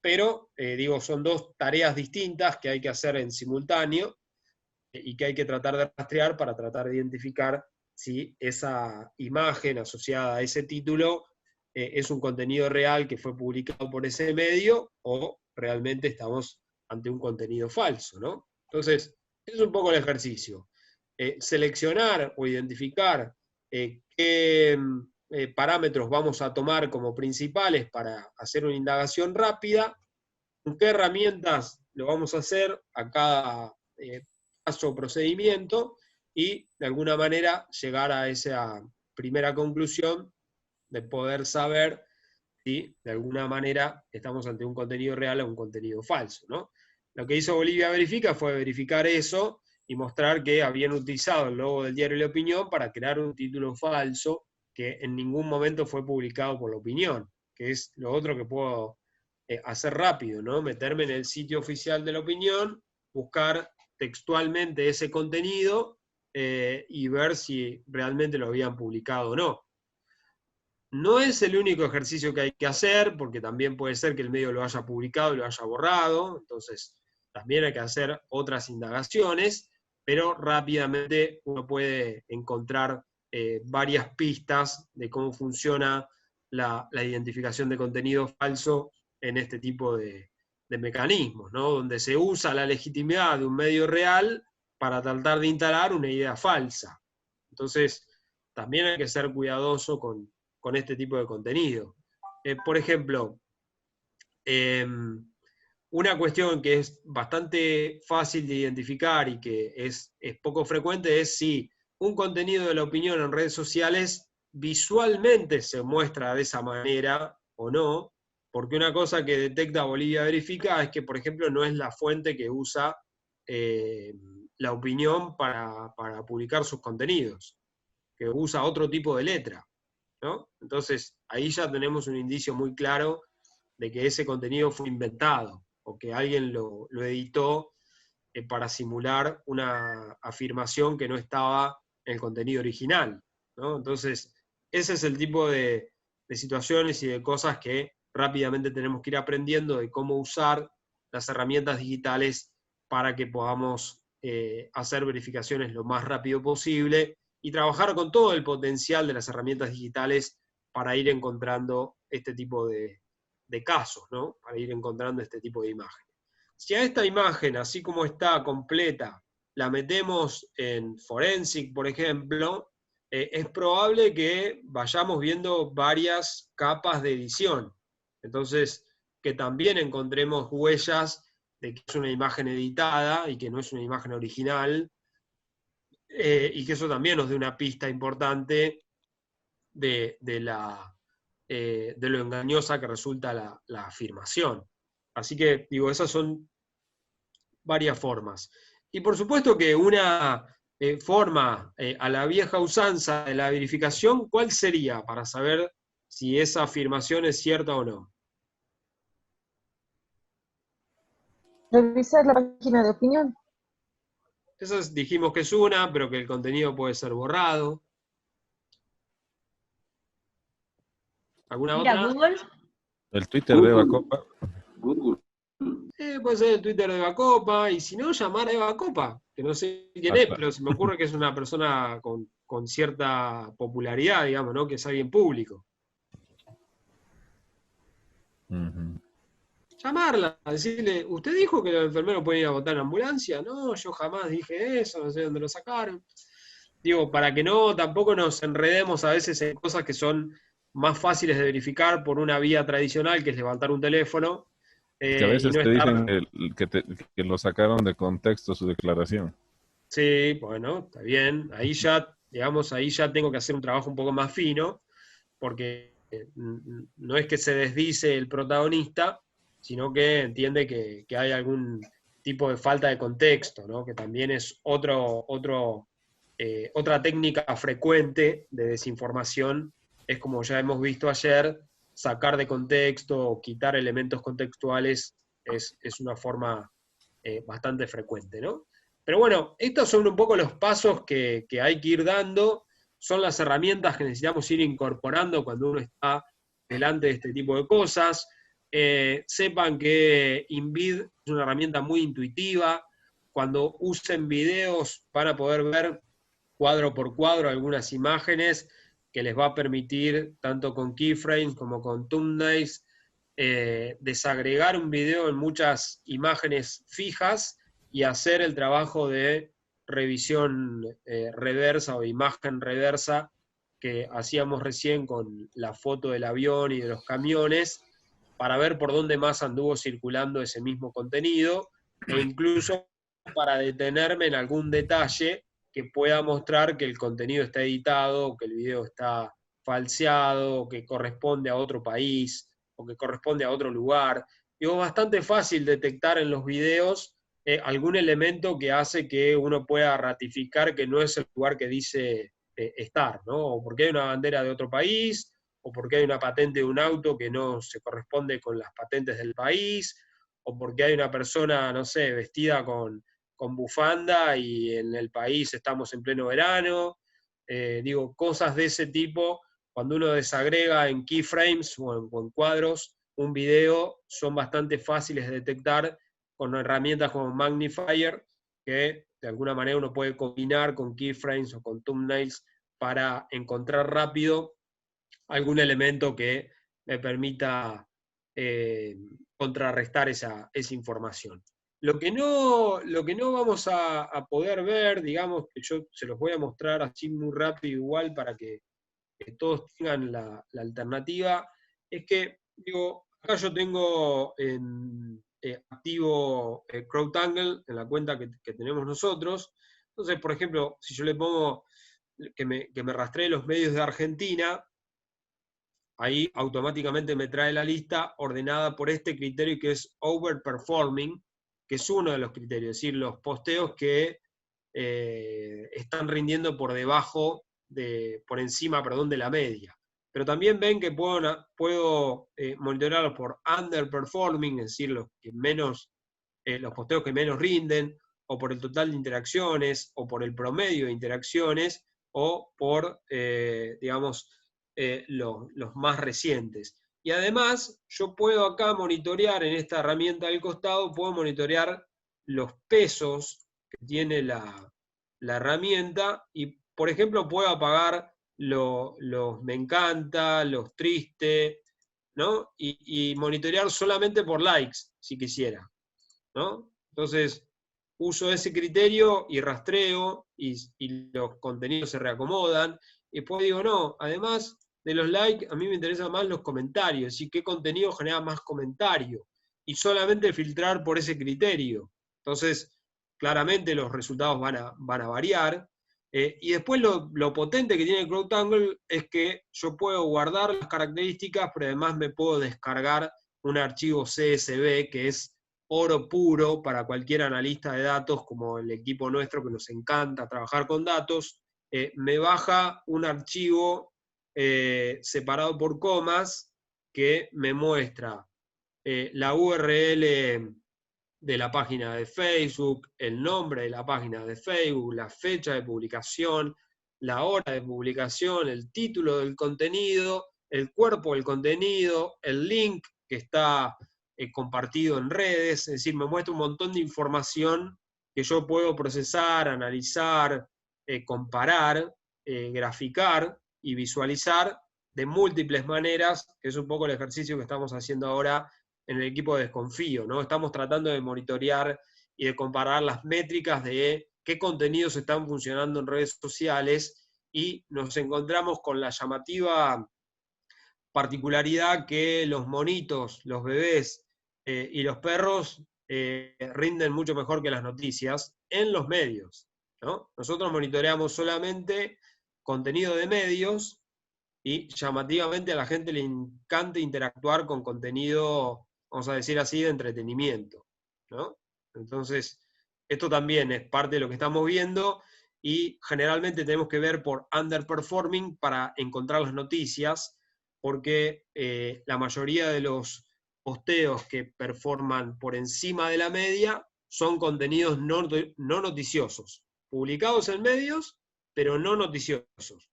Pero, digo, son dos tareas distintas que hay que hacer en simultáneo y que hay que tratar de rastrear para tratar de identificar si esa imagen asociada a ese título es un contenido real que fue publicado por ese medio o realmente estamos ante un contenido falso, ¿no? Entonces, ese es un poco el ejercicio. Seleccionar o identificar qué parámetros vamos a tomar como principales para hacer una indagación rápida, con qué herramientas lo vamos a hacer a cada paso o procedimiento, y de alguna manera llegar a esa primera conclusión de poder saber si de alguna manera estamos ante un contenido real o un contenido falso, ¿no? Lo que hizo Bolivia Verifica fue verificar eso y mostrar que habían utilizado el logo del diario La Opinión para crear un título falso que en ningún momento fue publicado por La Opinión, que es lo otro que puedo hacer rápido, ¿no? Meterme en el sitio oficial de La Opinión, buscar textualmente ese contenido y ver si realmente lo habían publicado o no. No es el único ejercicio que hay que hacer, porque también puede ser que el medio lo haya publicado y lo haya borrado, entonces también hay que hacer otras indagaciones, pero rápidamente uno puede encontrar varias pistas de cómo funciona la identificación de contenido falso en este tipo de mecanismos, ¿no? Donde se usa la legitimidad de un medio real para tratar de instalar una idea falsa. Entonces, también hay que ser cuidadoso con este tipo de contenido. Por ejemplo, una cuestión que es bastante fácil de identificar y que es poco frecuente es si un contenido de La Opinión en redes sociales visualmente se muestra de esa manera o no, porque una cosa que detecta Bolivia Verifica es que, por ejemplo, no es la fuente que usa La Opinión para publicar sus contenidos, que usa otro tipo de letra, ¿no? Entonces, ahí ya tenemos un indicio muy claro de que ese contenido fue inventado, o que alguien lo editó para simular una afirmación que no estaba en el contenido original, ¿no? Entonces, ese es el tipo de situaciones y de cosas que rápidamente tenemos que ir aprendiendo de cómo usar las herramientas digitales para que podamos hacer verificaciones lo más rápido posible y trabajar con todo el potencial de las herramientas digitales para ir encontrando este tipo de casos, ¿no? Para ir encontrando este tipo de imágenes. Si a esta imagen, así como está completa, la metemos en Forensic, por ejemplo, es probable que vayamos viendo varias capas de edición. Entonces, que también encontremos huellas de que es una imagen editada y que no es una imagen original, y que eso también nos dé una pista importante de lo engañosa que resulta la afirmación. Así que, digo, esas son varias formas. Y por supuesto que una forma a la vieja usanza de la verificación, ¿cuál sería para saber si esa afirmación es cierta o no? Revisar la página de opinión. Esa dijimos que es una, pero que el contenido puede ser borrado. ¿Alguna otra? Google. El Twitter de Evacopa. Google. Puede ser el Twitter de Evacopa, y si no, llamar a Evacopa, que no sé quién es, pero se me ocurre que es una persona con cierta popularidad, digamos, ¿no? Que es alguien público. Llamarla, decirle, ¿usted dijo que los enfermeros pueden ir a votar en ambulancia? No, yo jamás dije eso, no sé dónde lo sacaron. Digo, para que no, tampoco nos enredemos a veces en cosas que son más fáciles de verificar por una vía tradicional, que es levantar un teléfono. Que a veces te dicen que lo sacaron de contexto su declaración. Sí, bueno, está bien. Ahí ya, digamos, ahí ya tengo que hacer un trabajo un poco más fino, porque no es que se desdice el protagonista, sino que entiende que hay algún tipo de falta de contexto, ¿no? Que también es otra técnica frecuente de desinformación, es como ya hemos visto ayer, sacar de contexto o quitar elementos contextuales es una forma bastante frecuente, ¿no? Pero bueno, estos son un poco los pasos que hay que ir dando, son las herramientas que necesitamos ir incorporando cuando uno está delante de este tipo de cosas. Sepan que InVid es una herramienta muy intuitiva. Cuando usen videos van a poder ver cuadro por cuadro algunas imágenes que les va a permitir, tanto con keyframes como con thumbnails, desagregar un video en muchas imágenes fijas y hacer el trabajo de revisión reversa o imagen reversa que hacíamos recién con la foto del avión y de los camiones, para ver por dónde más anduvo circulando ese mismo contenido, e incluso para detenerme en algún detalle que pueda mostrar que el contenido está editado, o que el video está falseado, o que corresponde a otro país, o que corresponde a otro lugar. Digo, bastante fácil detectar en los videos algún elemento que hace que uno pueda ratificar que no es el lugar que dice estar, ¿no? O porque hay una bandera de otro país, o porque hay una patente de un auto que no se corresponde con las patentes del país, o porque hay una persona, no sé, vestida con bufanda y en el país estamos en pleno verano. Digo, cosas de ese tipo, cuando uno desagrega en keyframes o en cuadros un video, son bastante fáciles de detectar con herramientas como Magnifier, que de alguna manera uno puede combinar con keyframes o con thumbnails para encontrar rápido algún elemento que me permita contrarrestar esa información. Lo que no vamos a poder ver, digamos, que yo se los voy a mostrar así muy rápido igual para que todos tengan la alternativa, es que, digo, acá yo tengo activo CrowdTangle en la cuenta que tenemos nosotros. Entonces, por ejemplo, si yo le pongo que me rastree los medios de Argentina, ahí automáticamente me trae la lista ordenada por este criterio que es overperforming, que es uno de los criterios, es decir, los posteos que están rindiendo por encima de la media. Pero también ven que puedo monitorearlos por underperforming, es decir, los posteos que menos rinden, o por el total de interacciones, o por el promedio de interacciones, o por, digamos, los más recientes. Y además, yo puedo acá monitorear en esta herramienta del costado, puedo monitorear los pesos que tiene la herramienta y, por ejemplo, puedo apagar los me encanta, los triste, ¿no? Y monitorear solamente por likes, si quisiera, ¿no? Entonces, uso ese criterio y rastreo y los contenidos se reacomodan. Y después digo, no, además de los likes, a mí me interesan más los comentarios, y qué contenido genera más comentario, y solamente filtrar por ese criterio. Entonces, claramente los resultados van a variar, y después lo potente que tiene CrowdTangle es que yo puedo guardar las características, pero además me puedo descargar un archivo CSV que es oro puro para cualquier analista de datos, como el equipo nuestro que nos encanta trabajar con datos. Me baja un archivo separado por comas que me muestra la URL de la página de Facebook, el nombre de la página de Facebook, la fecha de publicación, la hora de publicación, el título del contenido, el cuerpo del contenido, el link que está compartido en redes, es decir, me muestra un montón de información que yo puedo procesar, analizar, comparar, graficar y visualizar de múltiples maneras, que es un poco el ejercicio que estamos haciendo ahora en el equipo de Desconfío, ¿no? Estamos tratando de monitorear y de comparar las métricas de qué contenidos están funcionando en redes sociales, y nos encontramos con la llamativa particularidad que los monitos, los bebés y los perros rinden mucho mejor que las noticias en los medios, ¿no? Nosotros monitoreamos solamente contenido de medios, y llamativamente a la gente le encanta interactuar con contenido, vamos a decir así, de entretenimiento, ¿no? Entonces, esto también es parte de lo que estamos viendo, y generalmente tenemos que ver por underperforming para encontrar las noticias, porque la mayoría de los posteos que performan por encima de la media son contenidos no noticiosos, publicados en medios, pero no noticiosos,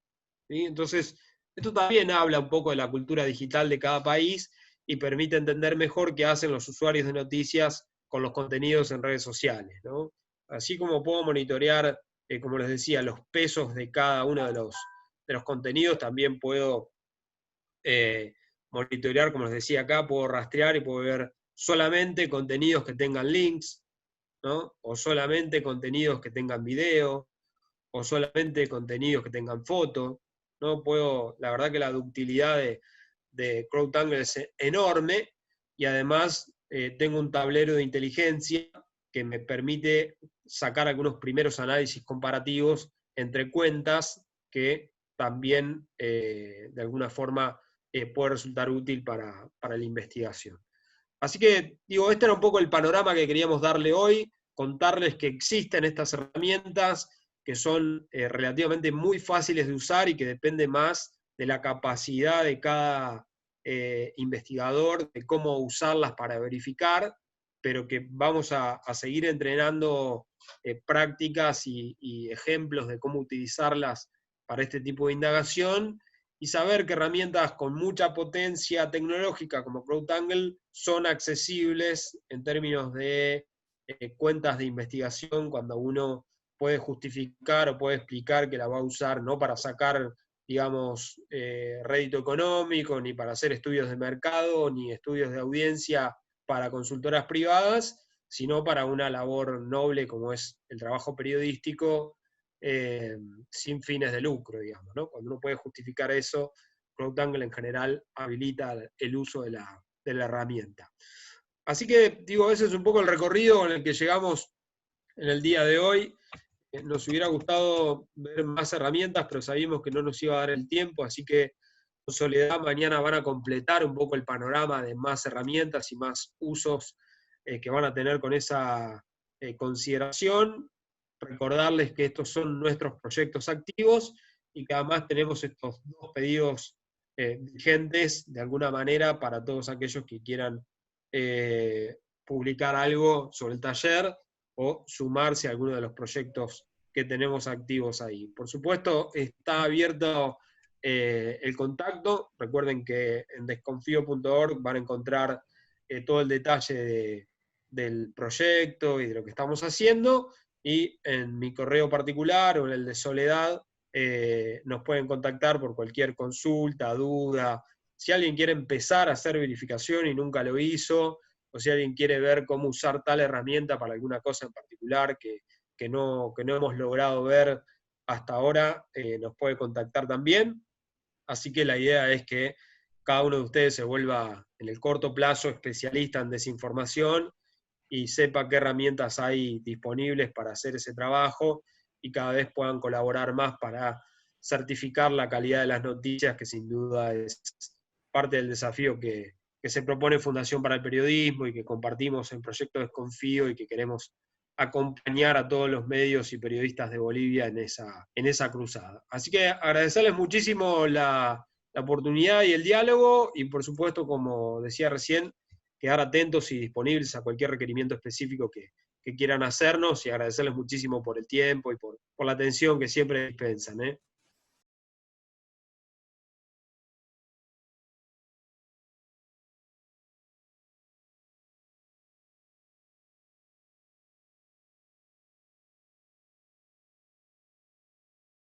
¿sí? Entonces, esto también habla un poco de la cultura digital de cada país y permite entender mejor qué hacen los usuarios de noticias con los contenidos en redes sociales, ¿no? Así como puedo monitorear, como les decía, los pesos de cada uno de los contenidos, también puedo monitorear, como les decía acá, puedo rastrear y puedo ver solamente contenidos que tengan links, ¿no? O solamente contenidos que tengan video, o solamente contenidos que tengan foto, ¿no? La verdad que la ductilidad de CrowdTangle es enorme, y además tengo un tablero de inteligencia que me permite sacar algunos primeros análisis comparativos entre cuentas que también de alguna forma puede resultar útil para la investigación. Así que, digo, este era un poco el panorama que queríamos darle hoy, contarles que existen estas herramientas que son relativamente muy fáciles de usar y que depende más de la capacidad de cada investigador, de cómo usarlas para verificar, pero que vamos a seguir entrenando prácticas y ejemplos de cómo utilizarlas para este tipo de indagación, y saber que herramientas con mucha potencia tecnológica como CrowdTangle son accesibles en términos de cuentas de investigación, cuando uno puede justificar o puede explicar que la va a usar no para sacar, digamos, rédito económico, ni para hacer estudios de mercado, ni estudios de audiencia para consultoras privadas, sino para una labor noble como es el trabajo periodístico, sin fines de lucro, digamos, ¿no? Cuando uno puede justificar eso, CrowdTangle en general habilita el uso de la herramienta. Así que, digo, ese es un poco el recorrido con el que llegamos en el día de hoy. Nos hubiera gustado ver más herramientas, pero sabíamos que no nos iba a dar el tiempo, así que con Soledad mañana van a completar un poco el panorama de más herramientas y más usos que van a tener con esa consideración. Recordarles que estos son nuestros proyectos activos y que además tenemos estos 2 pedidos vigentes de alguna manera para todos aquellos que quieran publicar algo sobre el taller o sumarse a alguno de los proyectos que tenemos activos ahí. Por supuesto, está abierto el contacto. Recuerden que en desconfío.org van a encontrar todo el detalle del proyecto y de lo que estamos haciendo, y en mi correo particular o en el de Soledad nos pueden contactar por cualquier consulta, duda. Si alguien quiere empezar a hacer verificación y nunca lo hizo, o si alguien quiere ver cómo usar tal herramienta para alguna cosa en particular que no hemos logrado ver hasta ahora, nos puede contactar también. Así que la idea es que cada uno de ustedes se vuelva en el corto plazo especialista en desinformación y sepa qué herramientas hay disponibles para hacer ese trabajo, y cada vez puedan colaborar más para certificar la calidad de las noticias, que sin duda es parte del desafío que se propone Fundación para el Periodismo y que compartimos en Proyecto Desconfío, y que queremos acompañar a todos los medios y periodistas de Bolivia en esa cruzada. Así que agradecerles muchísimo la oportunidad y el diálogo, y por supuesto, como decía recién, quedar atentos y disponibles a cualquier requerimiento específico que quieran hacernos, y agradecerles muchísimo por el tiempo y por la atención que siempre dispensan, ¿eh?